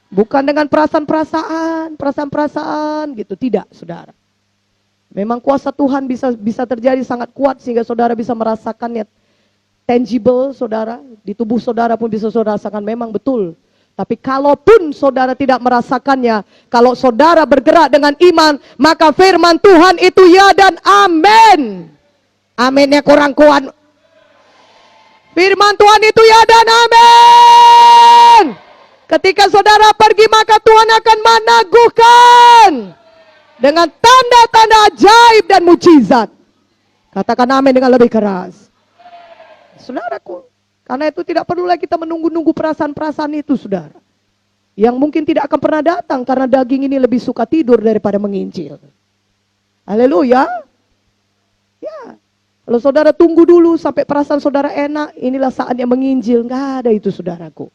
Bukan dengan perasaan-perasaan gitu, tidak saudara. Memang kuasa Tuhan bisa terjadi sangat kuat sehingga saudara bisa merasakannya tangible, saudara. Di tubuh saudara pun bisa saudara rasakan, memang betul. Tapi kalaupun saudara tidak merasakannya, kalau saudara bergerak dengan iman, maka firman Tuhan itu ya dan amin. Aminnya kurang kuat. Firman Tuhan itu ya dan amin. Ketika saudara pergi, maka Tuhan akan meneguhkan dengan tanda-tanda ajaib dan mujizat. Katakan amin dengan lebih keras. Saudaraku, karena itu tidak perlu lagi kita menunggu-nunggu perasaan-perasaan itu, saudara. Yang mungkin tidak akan pernah datang karena daging ini lebih suka tidur daripada menginjil. Haleluya. Ya. Kalau saudara tunggu dulu sampai perasaan saudara enak, inilah saatnya menginjil. Enggak ada itu, saudaraku.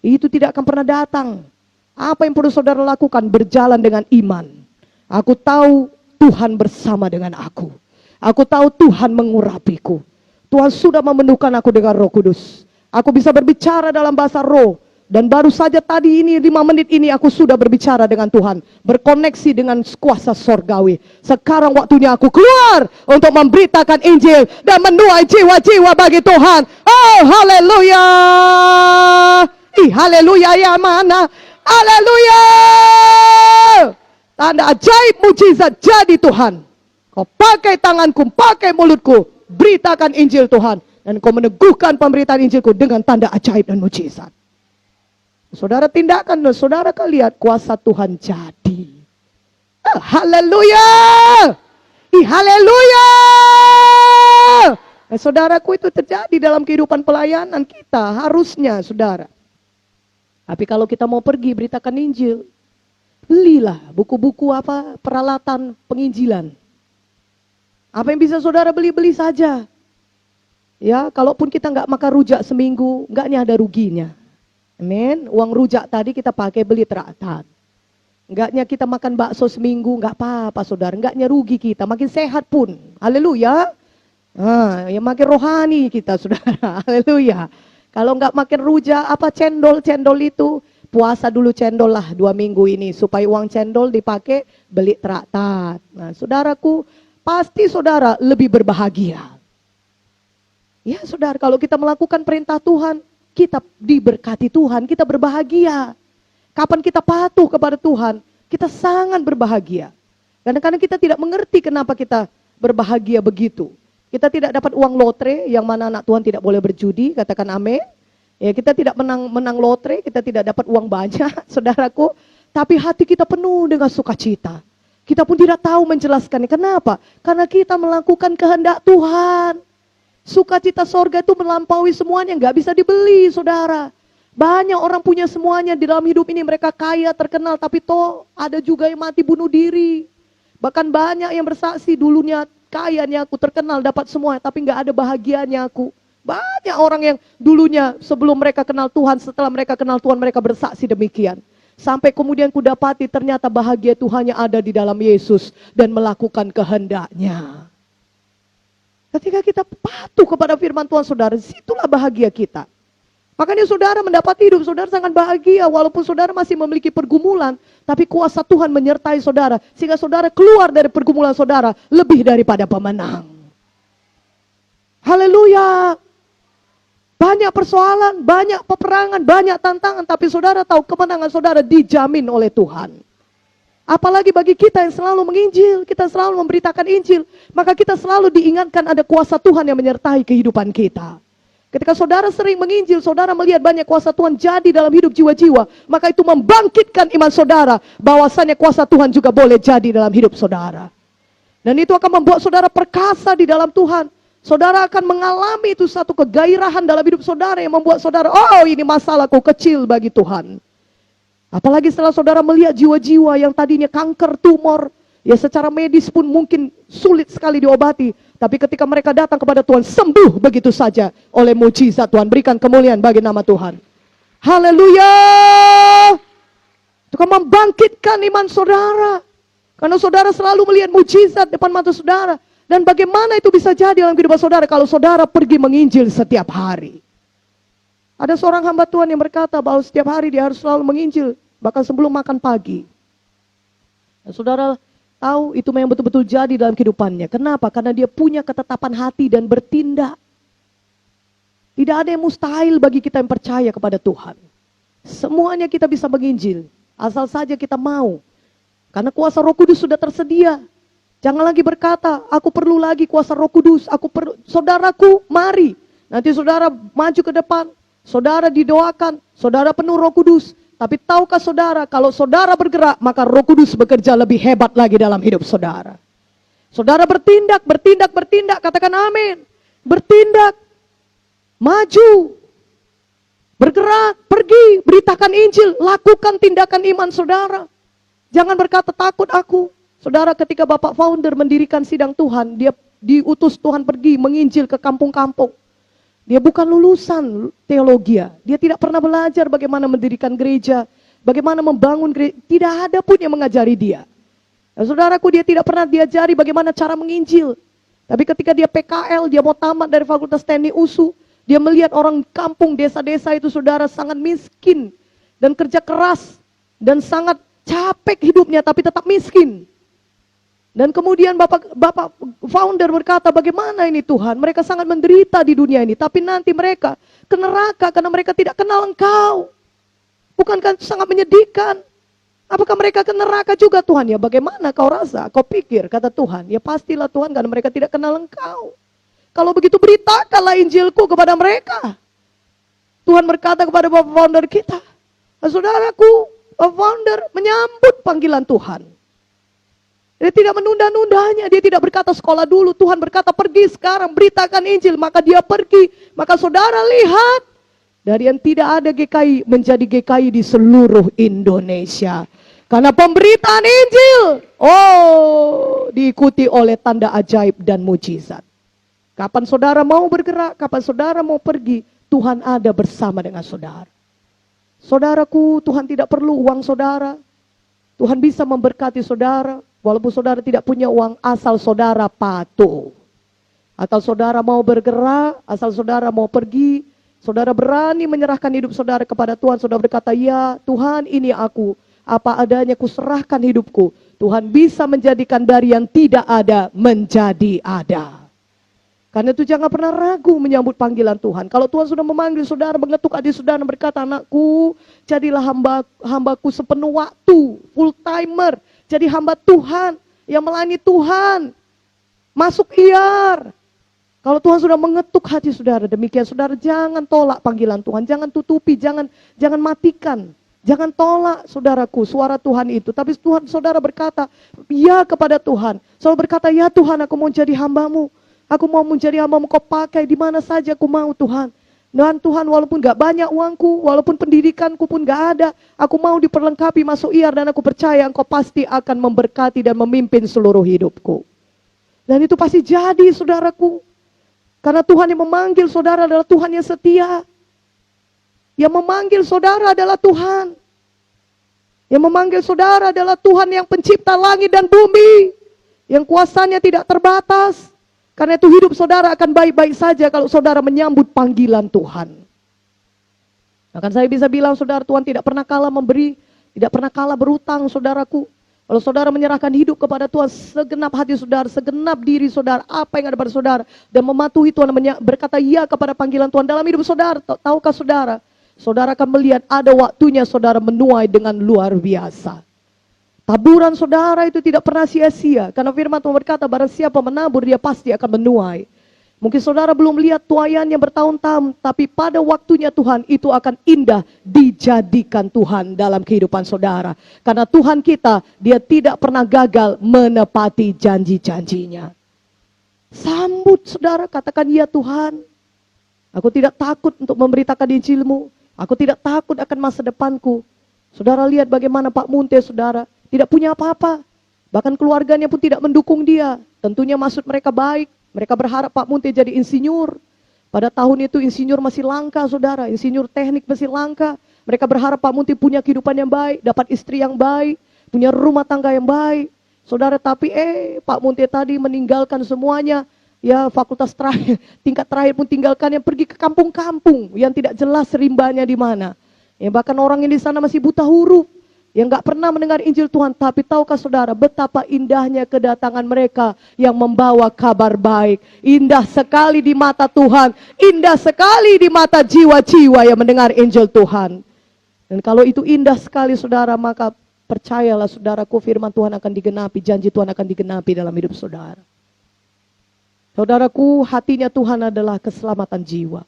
Itu tidak akan pernah datang. Apa yang perlu saudara lakukan? Berjalan dengan iman. Aku tahu Tuhan bersama dengan aku. Aku tahu Tuhan mengurapiku. Tuhan sudah memenuhkan aku dengan Roh Kudus. Aku bisa berbicara dalam bahasa roh. Dan baru saja tadi ini 5 menit ini aku sudah berbicara dengan Tuhan. Berkoneksi dengan kuasa sorgawi. Sekarang waktunya aku keluar untuk memberitakan Injil. Dan menuai jiwa-jiwa bagi Tuhan. Oh haleluya. Haleluya ya mana. Haleluya. Tanda ajaib mujizat jadi Tuhan. Kau pakai tanganku, pakai mulutku. Beritakan Injil Tuhan. Dan kau meneguhkan pemberitaan Injilku dengan tanda ajaib dan mujizat. Saudara tindakan, saudara kan lihat kuasa Tuhan jadi. Haleluya. Haleluya. Saudaraku, itu terjadi dalam kehidupan pelayanan kita. Harusnya saudara. Tapi kalau kita mau pergi beritakan Injil, belilah buku-buku peralatan penginjilan. Apa yang bisa saudara beli saja. Ya, kalaupun kita nggak makan rujak seminggu, nggaknya ada ruginya. Amin. Uang rujak tadi kita pakai beli traktat. Enggaknya kita makan bakso seminggu, enggak apa-apa saudara. Enggaknya rugi kita, makin sehat pun. Haleluya. Ya makin rohani kita saudara. Haleluya. Kalau enggak makan rujak, cendol itu. Puasa dulu cendol lah 2 minggu ini. Supaya uang cendol dipakai beli traktat. Nah saudaraku, pasti saudara lebih berbahagia. Ya saudara, kalau kita melakukan perintah Tuhan, kita diberkati Tuhan, kita berbahagia. Kapan kita patuh kepada Tuhan, kita sangat berbahagia. Kadang-kadang kita tidak mengerti kenapa kita berbahagia begitu. Kita tidak dapat uang lotre, yang mana anak Tuhan tidak boleh berjudi, katakan amin. Ya, kita tidak menang lotre, kita tidak dapat uang banyak, saudaraku. Tapi hati kita penuh dengan sukacita. Kita pun tidak tahu menjelaskannya. Kenapa? Karena kita melakukan kehendak Tuhan. Sukacita sorga itu melampaui semuanya, nggak bisa dibeli, saudara. Banyak orang punya semuanya di dalam hidup ini, mereka kaya, terkenal, tapi toh ada juga yang mati bunuh diri. Bahkan banyak yang bersaksi, dulunya kayanya aku, terkenal, dapat semua, tapi nggak ada bahagianya aku. Banyak orang yang dulunya sebelum mereka kenal Tuhan, setelah mereka kenal Tuhan, mereka bersaksi demikian. Sampai kemudian ku dapati ternyata bahagia itu hanya ada di dalam Yesus dan melakukan kehendaknya. Ketika kita patuh kepada firman Tuhan saudara, situlah bahagia kita. Makanya saudara mendapat hidup, saudara sangat bahagia. Walaupun saudara masih memiliki pergumulan, tapi kuasa Tuhan menyertai saudara. Sehingga saudara keluar dari pergumulan saudara lebih daripada pemenang. Haleluya. Banyak persoalan, banyak peperangan, banyak tantangan. Tapi saudara tahu kemenangan saudara dijamin oleh Tuhan. Apalagi bagi kita yang selalu menginjil, kita selalu memberitakan Injil, maka kita selalu diingatkan ada kuasa Tuhan yang menyertai kehidupan kita. Ketika saudara sering menginjil, saudara melihat banyak kuasa Tuhan jadi dalam hidup jiwa-jiwa, maka itu membangkitkan iman saudara, bahwasannya kuasa Tuhan juga boleh jadi dalam hidup saudara. Dan itu akan membuat saudara perkasa di dalam Tuhan. Saudara akan mengalami itu satu kegairahan dalam hidup saudara yang membuat saudara, oh ini masalahku kecil bagi Tuhan. Apalagi setelah saudara melihat jiwa-jiwa yang tadinya kanker, tumor, ya secara medis pun mungkin sulit sekali diobati. Tapi ketika mereka datang kepada Tuhan, sembuh begitu saja oleh mujizat Tuhan. Berikan kemuliaan bagi nama Tuhan. Haleluya. Itu kan membangkitkan iman saudara. Karena saudara selalu melihat mujizat depan mata saudara. Dan bagaimana itu bisa jadi dalam kehidupan saudara kalau saudara pergi menginjil setiap hari. Ada seorang hamba Tuhan yang berkata bahwa setiap hari dia harus selalu menginjil, bahkan sebelum makan pagi. Dan saudara tahu itu memang betul-betul jadi dalam kehidupannya. Kenapa? Karena dia punya ketetapan hati dan bertindak. Tidak ada yang mustahil bagi kita yang percaya kepada Tuhan. Semuanya kita bisa menginjil, asal saja kita mau. Karena kuasa Roh Kudus sudah tersedia. Jangan lagi berkata, aku perlu lagi kuasa Roh Kudus. Saudaraku, mari. Nanti saudara maju ke depan. Saudara didoakan, saudara penuh Roh Kudus. Tapi tahukah saudara, kalau saudara bergerak, maka Roh Kudus bekerja lebih hebat lagi dalam hidup saudara. Saudara bertindak, katakan amin. Bertindak, maju, bergerak, pergi, beritakan Injil, lakukan tindakan iman saudara. Jangan berkata takut aku. Saudara, ketika Bapak founder mendirikan sidang Tuhan, dia diutus Tuhan pergi menginjil ke kampung-kampung. Dia bukan lulusan teologi. Dia tidak pernah belajar bagaimana mendirikan gereja, bagaimana membangun gereja. Tidak ada pun yang mengajari dia. Dan saudaraku, dia tidak pernah diajari bagaimana cara menginjil. Tapi ketika dia PKL, dia mau tamat dari Fakultas Teknik USU, dia melihat orang kampung, desa-desa itu saudara sangat miskin. dan kerja keras dan sangat capek hidupnya tapi tetap miskin. Dan kemudian Bapak founder berkata, bagaimana ini Tuhan? Mereka sangat menderita di dunia ini, tapi nanti mereka ke neraka karena mereka tidak kenal Engkau. Bukankah itu sangat menyedihkan? Apakah mereka ke neraka juga Tuhan? Ya bagaimana kau rasa? Kau pikir, kata Tuhan. Ya pastilah Tuhan, karena mereka tidak kenal Engkau. Kalau begitu beritakanlah Injilku kepada mereka. Tuhan berkata kepada Bapak founder kita, saudaraku, Bapak founder menyambut panggilan Tuhan. Dia tidak menunda-nundanya, dia tidak berkata sekolah dulu. Tuhan berkata pergi sekarang, beritakan Injil. Maka dia pergi, maka saudara lihat. Dari yang tidak ada GKI menjadi GKI di seluruh Indonesia. Karena pemberitaan Injil, diikuti oleh tanda ajaib dan mujizat. Kapan saudara mau bergerak, kapan saudara mau pergi, Tuhan ada bersama dengan saudara. Saudaraku, Tuhan tidak perlu uang saudara. Tuhan bisa memberkati saudara, walaupun saudara tidak punya uang, asal saudara patuh. Atau saudara mau bergerak, asal saudara mau pergi, saudara berani menyerahkan hidup saudara kepada Tuhan. Saudara berkata, ya Tuhan ini aku. Apa adanya kuserahkan hidupku. Tuhan bisa menjadikan dari yang tidak ada menjadi ada. Karena itu jangan pernah ragu menyambut panggilan Tuhan. Kalau Tuhan sudah memanggil saudara, mengetuk hati saudara, berkata, anakku, jadilah hambaku sepenuh waktu, full timer. Jadi hamba Tuhan, yang melayani Tuhan. Masuk IAR. Kalau Tuhan sudah mengetuk hati saudara, demikian saudara jangan tolak panggilan Tuhan. Jangan tutupi, jangan matikan. Jangan tolak saudaraku suara Tuhan itu. Tapi Tuhan saudara berkata ya kepada Tuhan. Saudara berkata ya Tuhan, aku mau jadi hambamu. Aku mau menjadi hambamu, kau pakai di mana saja aku mau Tuhan. Dan Tuhan walaupun gak banyak uangku, walaupun pendidikanku pun gak ada, aku mau diperlengkapi masuk IAR dan aku percaya engkau pasti akan memberkati dan memimpin seluruh hidupku. Dan itu pasti jadi saudaraku. Karena Tuhan yang memanggil saudara adalah Tuhan yang setia. Yang memanggil saudara adalah Tuhan. Yang memanggil saudara adalah Tuhan yang pencipta langit dan bumi. Yang kuasanya tidak terbatas. Karena itu hidup saudara akan baik-baik saja kalau saudara menyambut panggilan Tuhan. Bahkan saya bisa bilang saudara, Tuhan tidak pernah kalah memberi. Tidak pernah kalah berutang saudaraku. Kalau saudara menyerahkan hidup kepada Tuhan, segenap hati saudara, segenap diri saudara, apa yang ada pada saudara. Dan mematuhi Tuhan, berkata ya kepada panggilan Tuhan dalam hidup saudara. Tahukah saudara? Saudara akan melihat ada waktunya saudara menuai dengan luar biasa. Taburan saudara itu tidak pernah sia-sia. Karena firman Tuhan berkata, barang siapa menabur, dia pasti akan menuai. Mungkin saudara belum lihat tuaiannya bertahun-tahun, tapi pada waktunya Tuhan itu akan indah dijadikan Tuhan dalam kehidupan saudara. Karena Tuhan kita, dia tidak pernah gagal menepati janji-janjinya. Sambut saudara, katakan ya Tuhan. Aku tidak takut untuk memberitakan Injil-Mu. Aku tidak takut akan masa depanku. Saudara lihat bagaimana Pak Munte saudara. Tidak punya apa-apa. Bahkan keluarganya pun tidak mendukung dia. Tentunya maksud mereka baik. Mereka berharap Pak Munte jadi insinyur. Pada tahun itu insinyur masih langka saudara. Insinyur teknik masih langka. Mereka berharap Pak Munte punya kehidupan yang baik. Dapat istri yang baik. Punya rumah tangga yang baik. Saudara tapi Pak Munte tadi meninggalkan semuanya. Ya fakultas terakhir, tingkat terakhir pun tinggalkan, yang pergi ke kampung-kampung yang tidak jelas rimbanya di mana. Ya bahkan orang yang di sana masih buta huruf, yang nggak pernah mendengar Injil Tuhan. Tapi tahukah saudara betapa indahnya kedatangan mereka yang membawa kabar baik. Indah sekali di mata Tuhan, indah sekali di mata jiwa-jiwa yang mendengar Injil Tuhan. Dan kalau itu indah sekali saudara, maka percayalah saudaraku, firman Tuhan akan digenapi, janji Tuhan akan digenapi dalam hidup saudara. Saudaraku, hatinya Tuhan adalah keselamatan jiwa.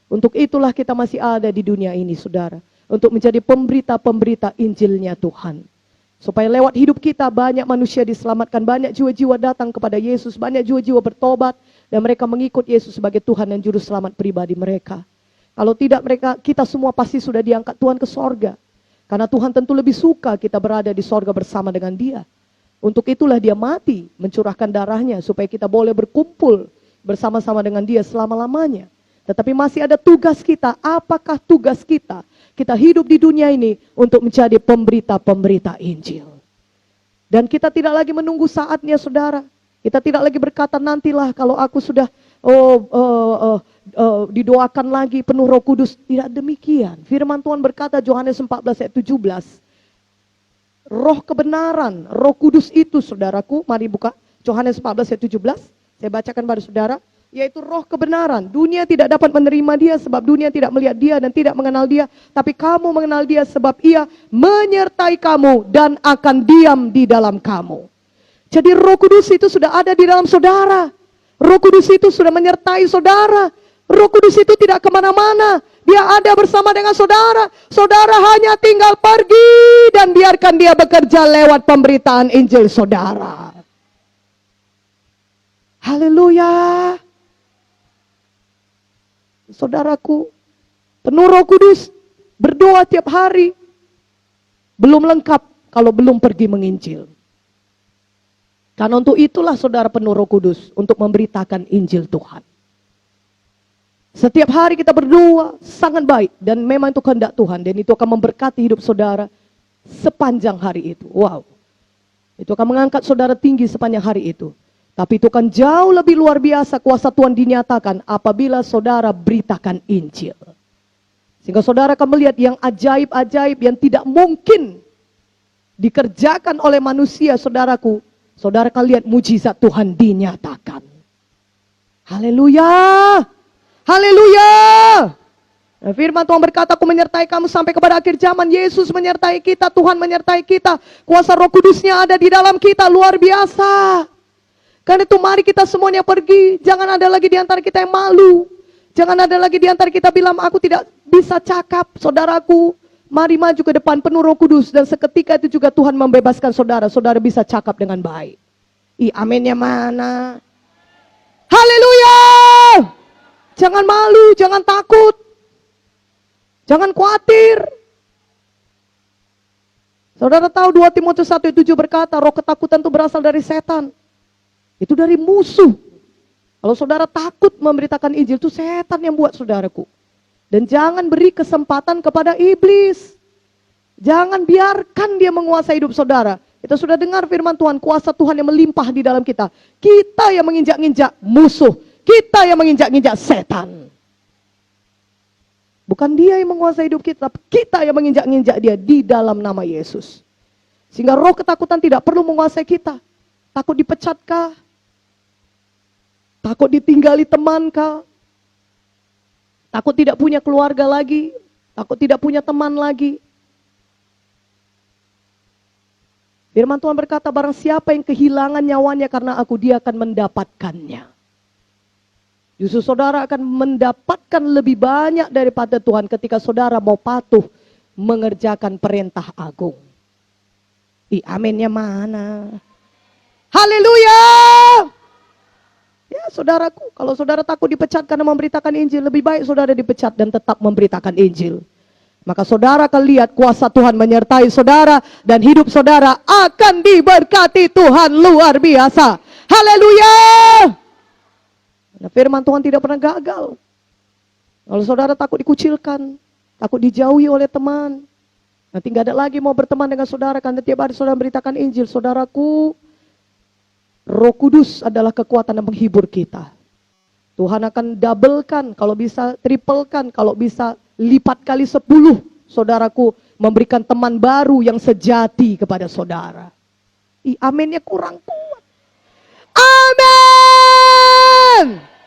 Untuk itulah kita masih ada di dunia ini, saudara. Untuk menjadi pemberita-pemberita Injilnya Tuhan. Supaya lewat hidup kita banyak manusia diselamatkan, banyak jiwa-jiwa datang kepada Yesus, banyak jiwa-jiwa bertobat, dan mereka mengikut Yesus sebagai Tuhan dan Juru Selamat pribadi mereka. Kalau tidak kita semua pasti sudah diangkat Tuhan ke sorga. Karena Tuhan tentu lebih suka kita berada di sorga bersama dengan Dia. Untuk itulah dia mati, mencurahkan darahnya supaya kita boleh berkumpul bersama-sama dengan dia selama-lamanya. Tetapi masih ada tugas kita. Apakah tugas kita? Kita hidup di dunia ini untuk menjadi pemberita-pemberita Injil. Dan kita tidak lagi menunggu saatnya saudara. Kita tidak lagi berkata nantilah kalau aku sudah Didoakan lagi penuh Roh Kudus. Tidak demikian. Firman Tuhan berkata Yohanes 14 ayat 17. Roh kebenaran, Roh Kudus itu saudaraku, mari buka Yohanes 14 ayat 17. Saya bacakan pada saudara, yaitu roh kebenaran. Dunia tidak dapat menerima dia sebab dunia tidak melihat dia dan tidak mengenal dia. Tapi kamu mengenal dia sebab ia menyertai kamu dan akan diam di dalam kamu. Jadi Roh Kudus itu sudah ada di dalam saudara. Roh Kudus itu sudah menyertai saudara. Roh Kudus itu tidak kemana-mana. Dia ada bersama dengan saudara. Saudara hanya tinggal pergi dan biarkan dia bekerja lewat pemberitaan Injil saudara. Haleluya. Saudaraku, penuh Roh Kudus, berdoa tiap hari. Belum lengkap kalau belum pergi menginjil. Karena untuk itulah saudara penuh Roh Kudus, untuk memberitakan Injil Tuhan. Setiap hari kita berdoa, sangat baik. Dan memang itu kehendak Tuhan. Dan itu akan memberkati hidup saudara sepanjang hari itu. Wow. Itu akan mengangkat saudara tinggi sepanjang hari itu. Tapi itu kan jauh lebih luar biasa kuasa Tuhan dinyatakan apabila saudara beritakan Injil. Sehingga saudara akan melihat yang ajaib-ajaib yang tidak mungkin dikerjakan oleh manusia saudaraku. Saudara akan lihat mujizat Tuhan dinyatakan. Haleluya. Haleluya. Nah, firman Tuhan berkata, aku menyertai kamu sampai kepada akhir zaman. Yesus menyertai kita, Tuhan menyertai kita. Kuasa Roh Kudusnya ada di dalam kita, luar biasa. Karena itu mari kita semuanya pergi. Jangan ada lagi di antara kita yang malu. Jangan ada lagi di antara kita bilang, aku tidak bisa cakap. Saudaraku, mari maju ke depan penuh Roh Kudus. Dan seketika itu juga Tuhan membebaskan saudara. Saudara bisa cakap dengan baik. Aminnya mana? Haleluya. Jangan malu, jangan takut. Jangan khawatir. Saudara tahu 2 Timotius 1:7 berkata, roh ketakutan itu berasal dari setan. Itu dari musuh. Kalau saudara takut memberitakan Injil, itu setan yang buat saudaraku. Dan jangan beri kesempatan kepada iblis. Jangan biarkan dia menguasai hidup saudara. Kita sudah dengar firman Tuhan, kuasa Tuhan yang melimpah di dalam kita. Kita yang menginjak-injak musuh. Kita yang menginjak-injak setan. Bukan dia yang menguasai hidup kita, tapi kita yang menginjak-injak dia di dalam nama Yesus. Sehingga roh ketakutan tidak perlu menguasai kita. Takut dipecatkah? Takut ditinggali temankah? Takut tidak punya keluarga lagi? Takut tidak punya teman lagi? Firman Tuhan berkata, barang siapa yang kehilangan nyawanya karena aku, dia akan mendapatkannya. Justru saudara akan mendapatkan lebih banyak daripada Tuhan ketika saudara mau patuh mengerjakan perintah agung. Aminnya mana? Haleluya. Ya saudaraku, kalau saudara takut dipecat karena memberitakan Injil, lebih baik saudara dipecat dan tetap memberitakan Injil. Maka saudara akan lihat kuasa Tuhan menyertai saudara dan hidup saudara akan diberkati Tuhan luar biasa. Haleluya. Nah, firman Tuhan tidak pernah gagal. Kalau saudara takut dikucilkan, takut dijauhi oleh teman, nanti nggak ada lagi mau berteman dengan saudara karena tiap hari saudara memberitakan Injil. Saudaraku, Roh Kudus adalah kekuatan yang menghibur kita. Tuhan akan doublekan, kalau bisa triplekan, kalau bisa lipat kali 10. Saudaraku, memberikan teman baru yang sejati kepada saudara. Aminnya kurang kuat. Amin.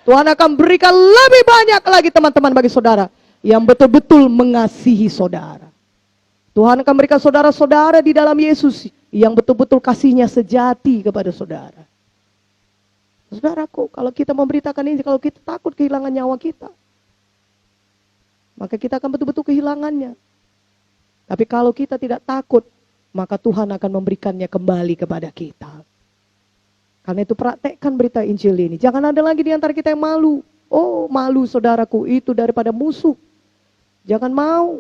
Tuhan akan berikan lebih banyak lagi teman-teman bagi saudara yang betul-betul mengasihi saudara. Tuhan akan berikan saudara-saudara di dalam Yesus yang betul-betul kasihnya sejati kepada saudara. Saudaraku, kalau kita memberitakan ini, kalau kita takut kehilangan nyawa kita, maka kita akan betul-betul kehilangannya. Tapi kalau kita tidak takut, maka Tuhan akan memberikannya kembali kepada kita. Karena itu praktekkan berita Injil ini. Jangan ada lagi di antara kita yang malu. Oh, malu saudaraku, itu daripada musuh. Jangan mau.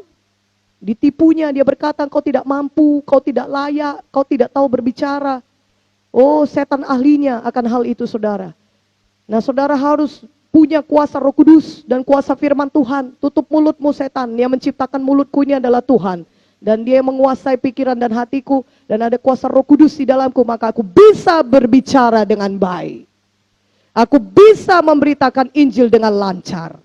Ditipunya, dia berkata, kau tidak mampu, kau tidak layak, kau tidak tahu berbicara. Oh, setan ahlinya akan hal itu saudara. Nah, saudara harus punya kuasa Roh Kudus dan kuasa firman Tuhan. Tutup mulutmu setan, yang menciptakan mulutku ini adalah Tuhan. Dan dia menguasai pikiran dan hatiku. Dan ada kuasa Roh Kudus di dalamku, maka aku bisa berbicara dengan baik. Aku bisa memberitakan Injil dengan lancar.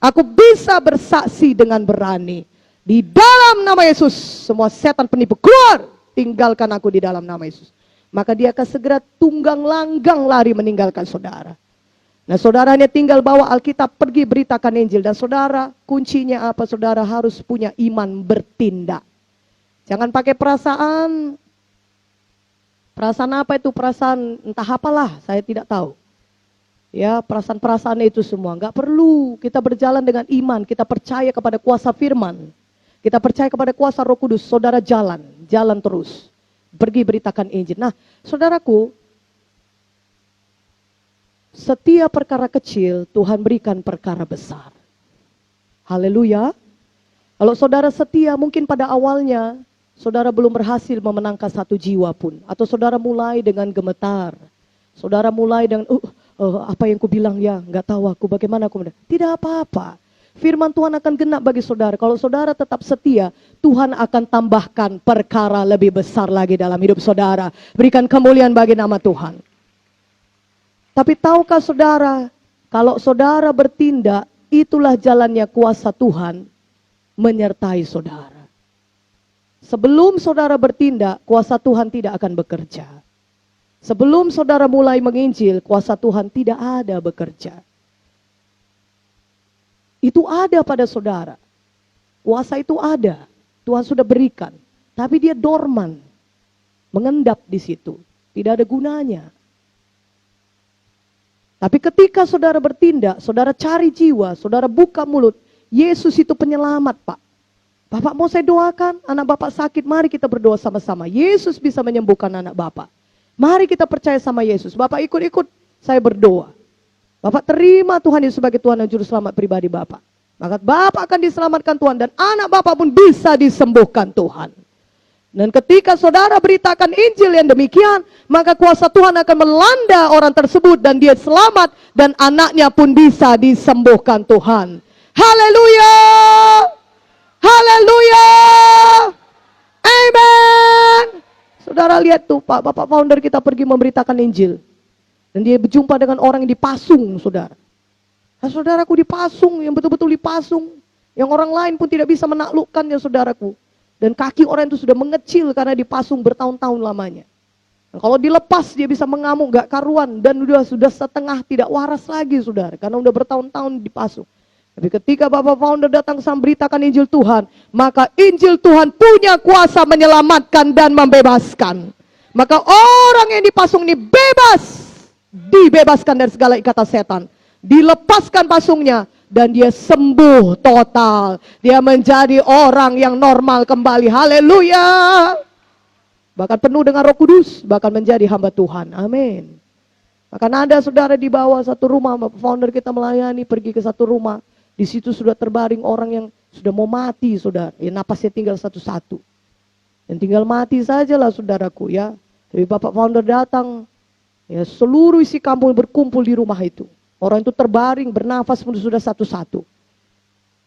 Aku bisa bersaksi dengan berani. Di dalam nama Yesus, semua setan penipu keluar. Tinggalkan aku di dalam nama Yesus. Maka dia akan segera tunggang langgang lari meninggalkan saudara. Nah, saudara hanya tinggal bawa Alkitab, pergi beritakan Injil. Dan saudara, kuncinya apa? Saudara harus punya iman bertindak. Jangan pakai perasaan. Perasaan apa itu? Perasaan entah apalah, saya tidak tahu. Ya, perasaan-perasaan itu semua. Enggak perlu. Kita berjalan dengan iman. Kita percaya kepada kuasa firman. Kita percaya kepada kuasa Roh Kudus. Saudara jalan terus. Pergi beritakan Injil. Nah, saudaraku, setiap perkara kecil Tuhan berikan perkara besar. Haleluya. Kalau saudara setia, mungkin pada awalnya saudara belum berhasil memenangkan satu jiwa pun. Atau saudara mulai dengan gemetar. Saudara mulai dengan, apa yang ku bilang ya, nggak tahu aku bagaimana aku. Tidak apa-apa. Firman Tuhan akan genap bagi saudara. Kalau saudara tetap setia, Tuhan akan tambahkan perkara lebih besar lagi dalam hidup saudara. Berikan kemuliaan bagi nama Tuhan. Tapi tahukah saudara, kalau saudara bertindak, itulah jalannya kuasa Tuhan menyertai saudara. Sebelum saudara bertindak, kuasa Tuhan tidak akan bekerja. Sebelum saudara mulai menginjil, kuasa Tuhan tidak ada bekerja. Itu ada pada saudara. Kuasa itu ada. Tuhan sudah berikan. Tapi dia dorman. Mengendap di situ. Tidak ada gunanya. Tapi ketika saudara bertindak, saudara cari jiwa, saudara buka mulut, Yesus itu penyelamat, Pak. Bapak mau saya doakan, anak Bapak sakit, mari kita berdoa sama-sama. Yesus bisa menyembuhkan anak Bapak. Mari kita percaya sama Yesus. Bapak ikut-ikut, saya berdoa. Bapak terima Tuhan Yesus sebagai Tuhan dan Juru Selamat pribadi Bapak. Maka Bapak akan diselamatkan Tuhan dan anak Bapak pun bisa disembuhkan Tuhan. Dan ketika saudara beritakan Injil yang demikian, maka kuasa Tuhan akan melanda orang tersebut dan dia selamat dan anaknya pun bisa disembuhkan Tuhan. Haleluya! Haleluya! Amen! Saudara lihat tuh, Pak, Bapak founder kita pergi memberitakan Injil. Dan dia berjumpa dengan orang yang dipasung, saudara. Nah, saudaraku dipasung, yang betul-betul dipasung. Yang orang lain pun tidak bisa menaklukkannya, saudaraku. Dan kaki orang itu sudah mengecil karena dipasung bertahun-tahun lamanya. Nah, kalau dilepas dia bisa mengamuk gak karuan dan sudah setengah tidak waras lagi saudara. Karena sudah bertahun-tahun dipasung. Tapi ketika Bapak founder datang sama beritakan Injil Tuhan, maka Injil Tuhan punya kuasa menyelamatkan dan membebaskan. Maka orang yang dipasung ini bebas. Dibebaskan dari segala ikatan setan. Dilepaskan pasungnya. Dan dia sembuh total. Dia menjadi orang yang normal kembali. Haleluya. Bahkan penuh dengan Roh Kudus. Bahkan menjadi hamba Tuhan. Amin. Bahkan ada saudara di bawah satu rumah. Founder kita melayani pergi ke satu rumah. Di situ sudah terbaring orang yang sudah mau mati saudara. Ya, napasnya tinggal satu-satu. Dan tinggal mati sajalah saudaraku ya. Tapi Bapak founder datang. Ya, seluruh isi kampung berkumpul di rumah itu. Orang itu terbaring, bernafas pun sudah satu-satu.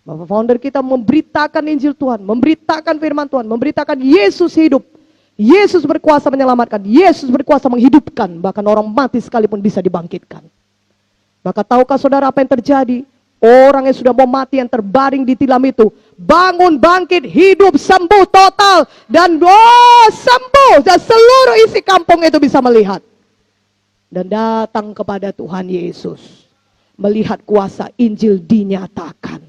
Bapak founder kita memberitakan Injil Tuhan, memberitakan firman Tuhan, memberitakan Yesus hidup. Yesus berkuasa menyelamatkan, Yesus berkuasa menghidupkan. Bahkan orang mati sekalipun bisa dibangkitkan. Maka tahukah saudara apa yang terjadi? Orang yang sudah mau mati yang terbaring di tilam itu, bangun, bangkit, hidup, sembuh total. Dan sembuh, dan seluruh isi kampung itu bisa melihat. Dan datang kepada Tuhan Yesus. Melihat kuasa Injil dinyatakan.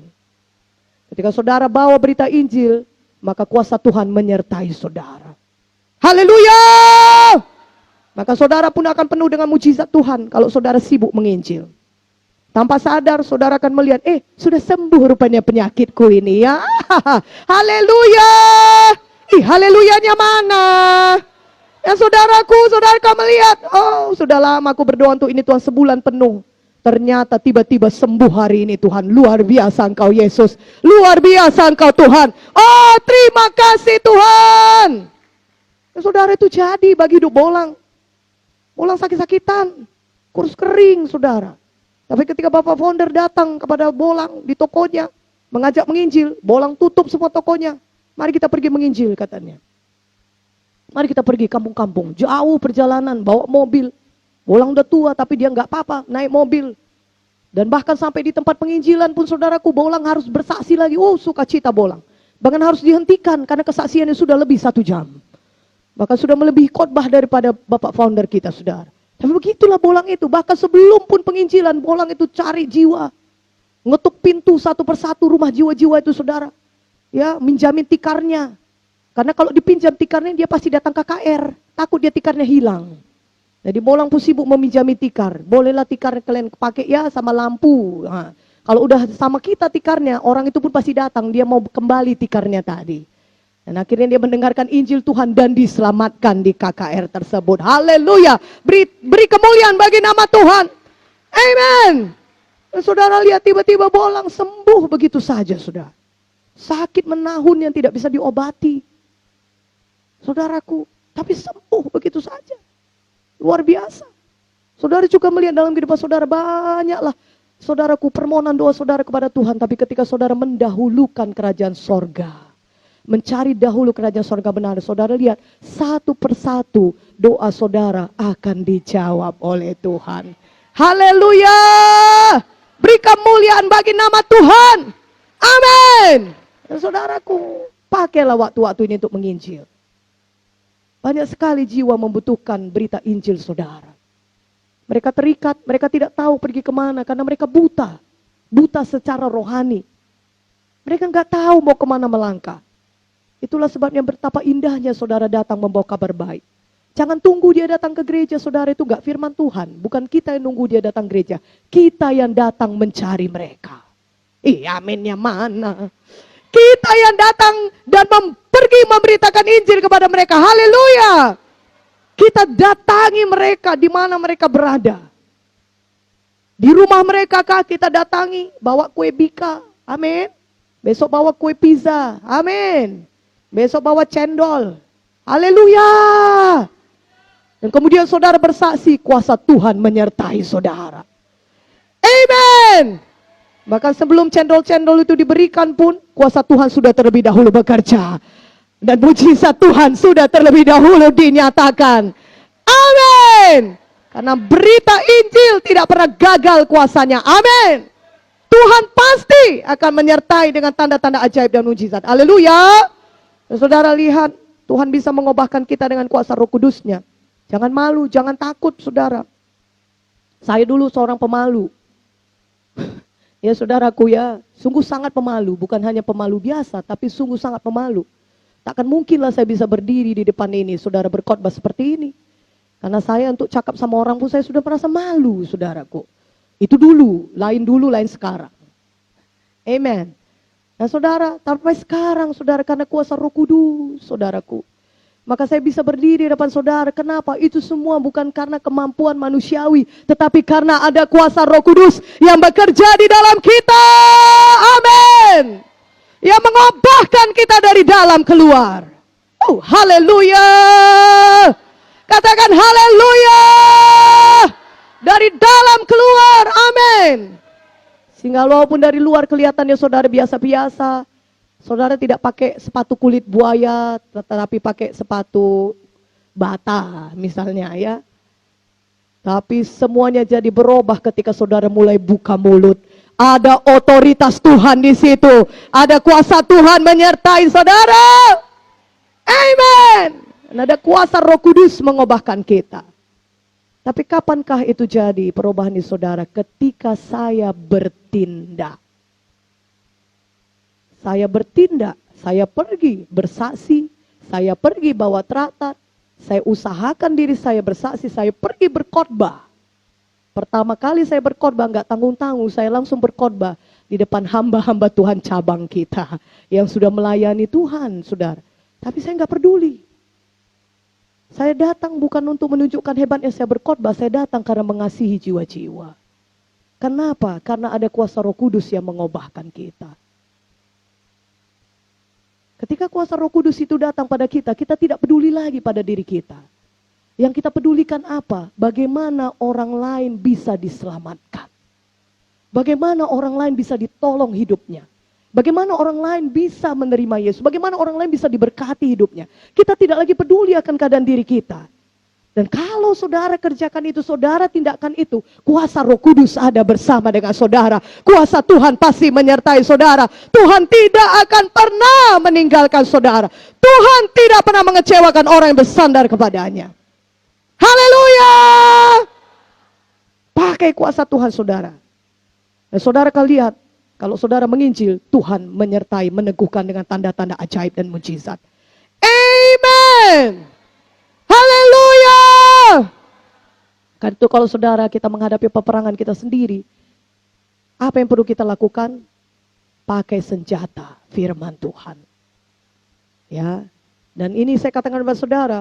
Ketika saudara bawa berita Injil, maka kuasa Tuhan menyertai saudara. Haleluya! Maka saudara pun akan penuh dengan mujizat Tuhan kalau saudara sibuk menginjil. Tanpa sadar saudara akan melihat, sudah sembuh rupanya penyakitku ini ya. Haleluya! Haleluyanya mana? Ya saudaraku, saudara melihat, sudah lama aku berdoa untuk ini Tuhan sebulan penuh. Ternyata tiba-tiba sembuh hari ini Tuhan. Luar biasa Engkau Yesus. Luar biasa Engkau Tuhan. Oh terima kasih Tuhan. Ya, saudara itu jadi bagi hidup Bolang. Bolang sakit-sakitan. Kurus kering saudara. Tapi ketika Bapak founder datang kepada Bolang di tokonya. Mengajak menginjil. Bolang tutup semua tokonya. Mari kita pergi menginjil katanya. Mari kita pergi kampung-kampung. Jauh perjalanan bawa mobil. Bolang udah tua tapi dia nggak apa-apa, naik mobil. Dan bahkan sampai di tempat penginjilan pun saudaraku, Bolang harus bersaksi lagi. Oh, sukacita Bolang. Bahkan harus dihentikan karena kesaksiannya sudah lebih 1 jam. Bahkan sudah melebihi khotbah daripada Bapak founder kita, saudara. Tapi begitulah Bolang itu. Bahkan sebelum pun penginjilan, Bolang itu cari jiwa. Ngetuk pintu satu persatu rumah jiwa-jiwa itu, saudara. Ya, minjamin tikarnya. Karena kalau dipinjam tikarnya, dia pasti datang KKR. Takut dia tikarnya hilang. Jadi Bolang pun sibuk meminjami tikar. Bolehlah tikar kalian pakai ya sama lampu. Nah, kalau udah sama kita tikarnya, orang itu pun pasti datang. Dia mau kembali tikarnya tadi. Dan akhirnya dia mendengarkan Injil Tuhan dan diselamatkan di KKR tersebut. Haleluya. Beri kemuliaan bagi nama Tuhan. Amen. Dan saudara lihat tiba-tiba Bolang sembuh begitu saja, saudara. Sakit menahun yang tidak bisa diobati. Saudaraku, tapi sembuh begitu saja. Luar biasa. Saudara juga melihat dalam kehidupan saudara banyaklah, saudaraku, permohonan doa saudara kepada Tuhan. Tapi ketika saudara mendahulukan kerajaan sorga, mencari dahulu kerajaan sorga benar, saudara lihat satu persatu doa saudara akan dijawab oleh Tuhan. Haleluya. Beri kemuliaan bagi nama Tuhan. Amin. Dan saudaraku, pakailah waktu-waktu ini untuk menginjil. Banyak sekali jiwa membutuhkan berita Injil saudara. Mereka terikat, mereka tidak tahu pergi kemana karena mereka buta. Buta secara rohani. Mereka nggak tahu mau kemana melangkah. Itulah sebabnya betapa indahnya saudara datang membawa kabar baik. Jangan tunggu dia datang ke gereja, saudara, itu nggak firman Tuhan. Bukan kita yang nunggu dia datang gereja. Kita yang datang mencari mereka. Aminnya mana? Kita yang datang dan pergi memberitakan Injil kepada mereka. Haleluya. Kita datangi mereka di mana mereka berada. Di rumah mereka kah kita datangi, bawa kue bika. Amin. Besok bawa kue pizza. Amin. Besok bawa cendol. Haleluya. Dan kemudian saudara bersaksi, kuasa Tuhan menyertai saudara. Amin. Bahkan sebelum cendol-cendol itu diberikan pun, kuasa Tuhan sudah terlebih dahulu bekerja. Dan mujizat Tuhan sudah terlebih dahulu dinyatakan. Amin. Karena berita Injil tidak pernah gagal kuasanya. Amin. Tuhan pasti akan menyertai dengan tanda-tanda ajaib dan mujizat. Haleluya. Dan saudara lihat, Tuhan bisa mengubahkan kita dengan kuasa Roh Kudus-Nya. Jangan malu, jangan takut, saudara. Saya dulu seorang pemalu. Ya saudaraku ya, sungguh sangat pemalu. Bukan hanya pemalu biasa, tapi sungguh sangat pemalu. Takkan mungkinlah saya bisa berdiri di depan ini, saudara, berkhotbah seperti ini. Karena saya untuk cakap sama orang pun saya sudah merasa malu, saudaraku. Itu dulu, lain sekarang. Amen. Nah saudara, sampai sekarang saudara, karena kuasa Roh Kudus, saudaraku. Maka saya bisa berdiri di depan saudara. Kenapa? Itu semua bukan karena kemampuan manusiawi, tetapi karena ada kuasa Roh Kudus yang bekerja di dalam kita. Amin. Yang mengubahkan kita dari dalam keluar. Oh, haleluya. Katakan haleluya. Dari dalam keluar. Amin. Sehingga walaupun dari luar kelihatannya saudara biasa-biasa, saudara tidak pakai sepatu kulit buaya, tetapi pakai sepatu bata misalnya ya. Tapi semuanya jadi berubah ketika saudara mulai buka mulut. Ada otoritas Tuhan di situ. Ada kuasa Tuhan menyertai saudara. Amen. Dan ada kuasa Roh Kudus mengubahkan kita. Tapi kapankah itu jadi perubahan di saudara? Ketika saya bertindak. Saya bertindak, saya pergi bersaksi, saya pergi bawa traktat, saya usahakan diri saya bersaksi, saya pergi berkhotbah. Pertama kali saya berkhotbah nggak tanggung-tanggung, saya langsung berkhotbah di depan hamba-hamba Tuhan cabang kita yang sudah melayani Tuhan, saudara. Tapi saya nggak peduli. Saya datang bukan untuk menunjukkan hebatnya saya berkhotbah, saya datang karena mengasihi jiwa-jiwa. Kenapa? Karena ada kuasa Roh Kudus yang mengubahkan kita. Ketika kuasa Roh Kudus itu datang pada kita, kita tidak peduli lagi pada diri kita. Yang kita pedulikan apa? Bagaimana orang lain bisa diselamatkan. Bagaimana orang lain bisa ditolong hidupnya. Bagaimana orang lain bisa menerima Yesus. Bagaimana orang lain bisa diberkati hidupnya. Kita tidak lagi peduli akan keadaan diri kita. Dan kalau saudara kerjakan itu, saudara tindakan itu, kuasa Roh Kudus ada bersama dengan saudara. Kuasa Tuhan pasti menyertai saudara. Tuhan tidak akan pernah meninggalkan saudara. Tuhan tidak pernah mengecewakan orang yang bersandar kepadanya. Haleluya! Pakai kuasa Tuhan saudara. Dan saudara akan lihat, kalau saudara menginjil, Tuhan menyertai, meneguhkan dengan tanda-tanda ajaib dan mujizat. Amen! Haleluya! Karena itu kalau saudara kita menghadapi peperangan kita sendiri, apa yang perlu kita lakukan? Pakai senjata firman Tuhan. Ya. Dan ini saya katakan kepada saudara,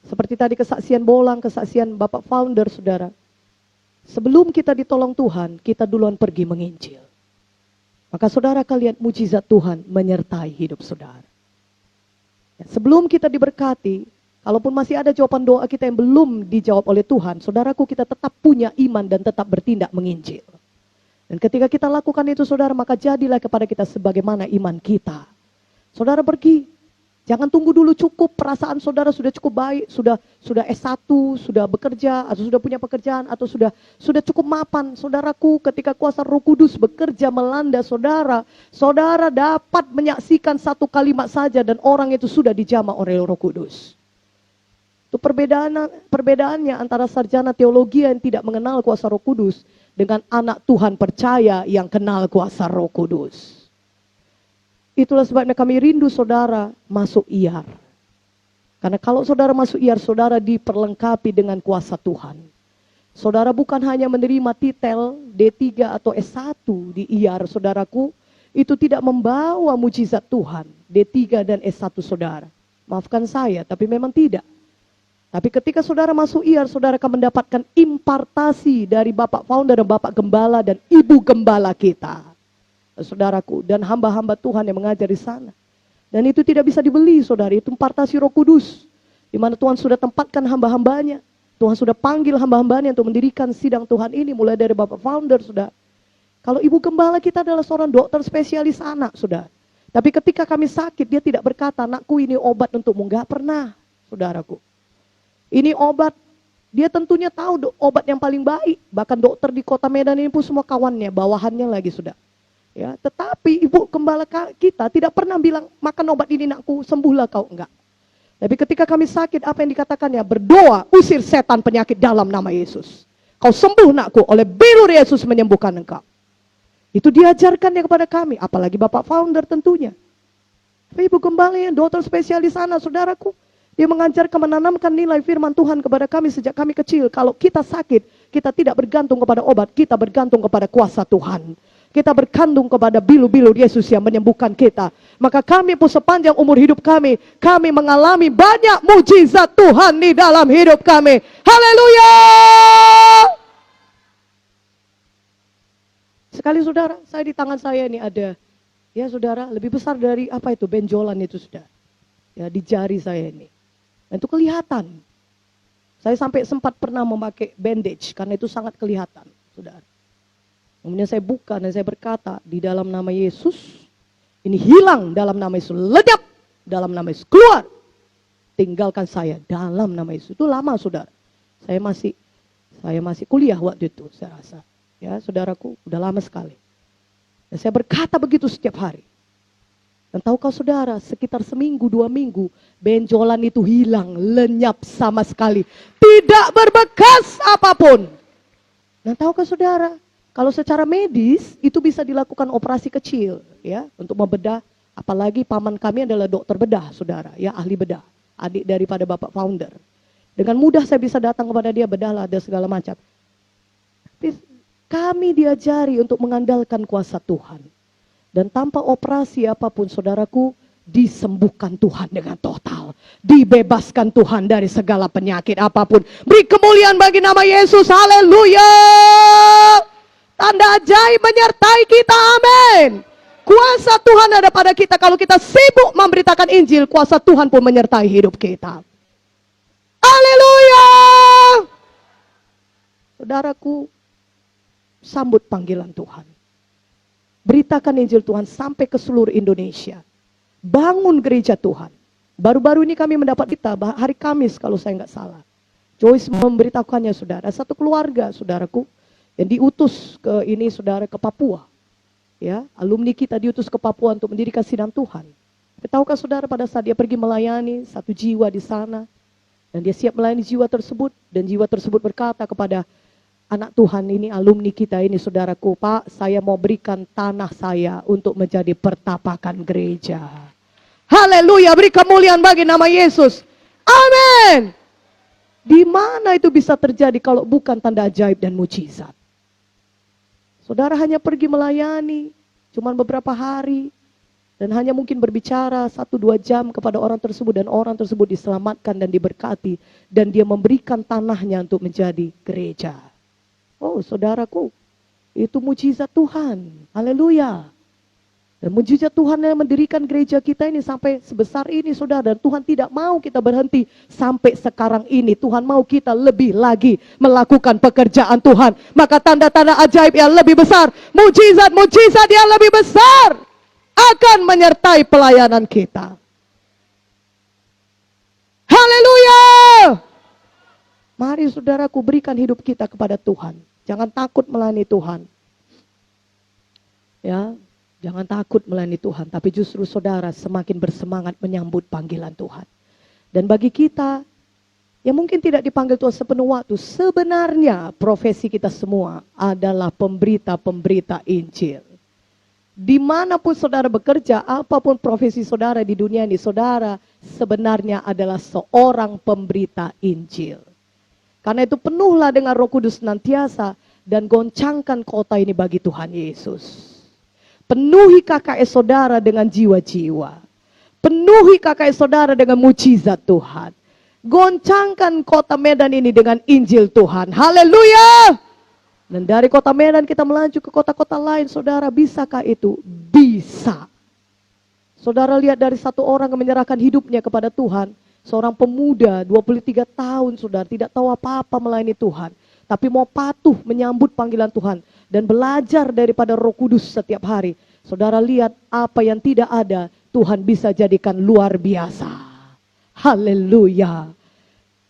seperti tadi kesaksian Bolang, kesaksian Bapak Founder saudara. Sebelum kita ditolong Tuhan, kita duluan pergi menginjil. Maka saudara akan lihat mujizat Tuhan menyertai hidup saudara. Ya, sebelum kita diberkati, kalaupun masih ada jawaban doa kita yang belum dijawab oleh Tuhan, saudaraku kita tetap punya iman dan tetap bertindak menginjil. Dan ketika kita lakukan itu saudara, maka jadilah kepada kita sebagaimana iman kita. Saudara pergi, jangan tunggu dulu cukup perasaan saudara sudah cukup baik, sudah S1, sudah bekerja, atau sudah punya pekerjaan, atau sudah cukup mapan. Saudaraku, ketika kuasa Roh Kudus bekerja melanda saudara, saudara dapat menyaksikan satu kalimat saja dan orang itu sudah dijamah oleh Roh Kudus. Itu perbedaannya antara sarjana teologi yang tidak mengenal kuasa Roh Kudus dengan anak Tuhan percaya yang kenal kuasa Roh Kudus. Itulah sebabnya kami rindu saudara masuk IAR. Karena kalau saudara masuk IAR, saudara diperlengkapi dengan kuasa Tuhan. Saudara bukan hanya menerima titel D3 atau S1 di IAR, saudaraku, itu tidak membawa mujizat Tuhan, D3 dan S1 saudara. Maafkan saya, tapi memang tidak. Tapi ketika saudara masuk IAR, saudara akan mendapatkan impartasi dari Bapak Founder dan Bapak Gembala dan Ibu Gembala kita. Saudaraku, dan hamba-hamba Tuhan yang mengajar di sana. Dan itu tidak bisa dibeli saudara, itu impartasi Roh Kudus. Di mana Tuhan sudah tempatkan hamba-hambanya. Tuhan sudah panggil hamba-hambanya untuk mendirikan sidang Tuhan ini mulai dari Bapak Founder saudara. Kalau Ibu Gembala kita adalah seorang dokter spesialis anak saudara. Tapi ketika kami sakit, dia tidak berkata, anakku ini obat untukmu. Enggak pernah saudaraku. Ini obat, dia tentunya tahu obat yang paling baik. Bahkan dokter di kota Medan ini pun semua kawannya, bawahannya lagi sudah. Ya, tetapi Ibu Gembala kita tidak pernah bilang, makan obat ini nakku, sembuhlah kau. Enggak. Tapi ketika kami sakit, apa yang dikatakannya? Berdoa, usir setan penyakit dalam nama Yesus. Kau sembuh nakku, oleh bilur Yesus menyembuhkan engkau. Itu diajarkannya kepada kami, apalagi Bapak Founder tentunya. Tapi Ibu Gembala yang dokter spesialis sana, saudaraku, dia mengajarkan menanamkan nilai firman Tuhan kepada kami sejak kami kecil. Kalau kita sakit, kita tidak bergantung kepada obat, kita bergantung kepada kuasa Tuhan. Kita bergantung kepada bilu-bilu Yesus yang menyembuhkan kita. Maka kami pun sepanjang umur hidup kami mengalami banyak mujizat Tuhan di dalam hidup kami. Haleluya! Sekali saudara, saya di tangan saya ini ada, ya saudara, lebih besar dari apa itu, benjolan itu sudah. Ya, di jari saya ini. Dan itu kelihatan. Saya sampai sempat pernah memakai bandage karena itu sangat kelihatan, saudara. Kemudian saya buka dan saya berkata, di dalam nama Yesus, ini hilang dalam nama Yesus, lenyap dalam nama Yesus, keluar. Tinggalkan saya dalam nama Yesus. Itu lama saudara. Saya masih kuliah waktu itu, saya rasa. Ya, saudaraku, udah lama sekali. Dan saya berkata begitu setiap hari. Dan tahukah saudara, sekitar seminggu, 2 minggu, benjolan itu hilang, lenyap sama sekali. Tidak berbekas apapun. Dan tahukah saudara, kalau secara medis, itu bisa dilakukan operasi kecil, ya, untuk membedah. Apalagi paman kami adalah dokter bedah, saudara, ya, ahli bedah. Adik daripada Bapak Founder. Dengan mudah saya bisa datang kepada dia, bedahlah, ada segala macam. Tapi kami diajari untuk mengandalkan kuasa Tuhan. Dan tanpa operasi apapun, saudaraku, disembuhkan Tuhan dengan total. Dibebaskan Tuhan dari segala penyakit apapun. Beri kemuliaan bagi nama Yesus, haleluya. Tanda ajaib menyertai kita, amin. Kuasa Tuhan ada pada kita. Kalau kita sibuk memberitakan Injil, kuasa Tuhan pun menyertai hidup kita. Haleluya. Saudaraku, sambut panggilan Tuhan. Beritakan Injil Tuhan sampai ke seluruh Indonesia. Bangun gereja Tuhan. Baru-baru ini kami mendapat berita hari Kamis kalau saya nggak salah. Joyce memberitahukannya saudara, satu keluarga saudaraku yang diutus ke ini saudara ke Papua. Ya, alumni kita diutus ke Papua untuk mendirikan sidang Tuhan. Tahukah saudara pada saat dia pergi melayani satu jiwa di sana dan dia siap melayani jiwa tersebut dan jiwa tersebut berkata kepada anak Tuhan ini, alumni kita ini saudaraku, Pak, saya mau berikan tanah saya untuk menjadi pertapakan gereja. Haleluya, beri kemuliaan bagi nama Yesus. Amin. Di mana itu bisa terjadi kalau bukan tanda ajaib dan mujizat? Saudara hanya pergi melayani, cuman beberapa hari, dan hanya mungkin berbicara 1-2 jam kepada orang tersebut, dan orang tersebut diselamatkan dan diberkati, dan dia memberikan tanahnya untuk menjadi gereja. Oh saudaraku, itu mujizat Tuhan. Haleluya. Dan mujizat Tuhan yang mendirikan gereja kita ini sampai sebesar ini saudara. Dan Tuhan tidak mau kita berhenti sampai sekarang ini. Tuhan mau kita lebih lagi melakukan pekerjaan Tuhan. Maka tanda-tanda ajaib yang lebih besar, mujizat-mujizat yang lebih besar akan menyertai pelayanan kita. Haleluya. Mari saudaraku, berikan hidup kita kepada Tuhan. Jangan takut melayani Tuhan. Ya. Jangan takut melayani Tuhan, tapi justru saudara semakin bersemangat menyambut panggilan Tuhan. Dan bagi kita yang mungkin tidak dipanggil Tuhan sepenuh waktu, sebenarnya profesi kita semua adalah pemberita-pemberita Injil. Dimanapun saudara bekerja, apapun profesi saudara di dunia ini, saudara sebenarnya adalah seorang pemberita Injil. Karena itu penuhlah dengan Roh Kudus senantiasa dan goncangkan kota ini bagi Tuhan Yesus. Penuhi KKS saudara dengan jiwa-jiwa. Penuhi KKS saudara dengan mujizat Tuhan. Goncangkan kota Medan ini dengan Injil Tuhan. Haleluya. Dan dari kota Medan kita melaju ke kota-kota lain. Saudara, bisakah itu? Bisa. Saudara lihat dari satu orang yang menyerahkan hidupnya kepada Tuhan. Seorang pemuda 23 tahun saudara, tidak tahu apa-apa melayani Tuhan. Tapi mau patuh menyambut panggilan Tuhan. Dan belajar daripada Roh Kudus setiap hari. Saudara lihat apa yang tidak ada, Tuhan bisa jadikan luar biasa. Haleluya.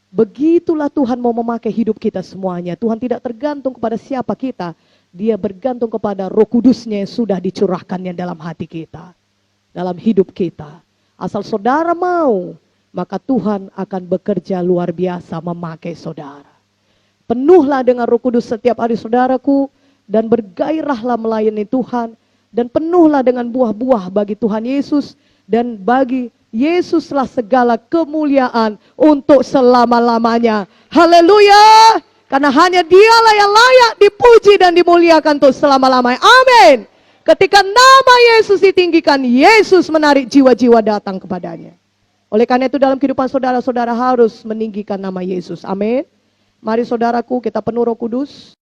Begitulah Tuhan mau memakai hidup kita semuanya. Tuhan tidak tergantung kepada siapa kita. Dia bergantung kepada Roh Kudusnya yang sudah dicurahkannya dalam hati kita. Dalam hidup kita. Asal saudara mau, maka Tuhan akan bekerja luar biasa memakai saudara. Penuhlah dengan Roh Kudus setiap hari saudaraku. Dan bergairahlah melayani Tuhan. Dan penuhlah dengan buah-buah bagi Tuhan Yesus. Dan bagi Yesuslah segala kemuliaan untuk selama-lamanya. Haleluya. Karena hanya dialah yang layak dipuji dan dimuliakan untuk selama-lamanya. Amin. Ketika nama Yesus ditinggikan, Yesus menarik jiwa-jiwa datang kepadanya. Oleh karena itu dalam kehidupan saudara-saudara harus meninggikan nama Yesus. Amin. Mari saudaraku, kita penuh Roh Kudus.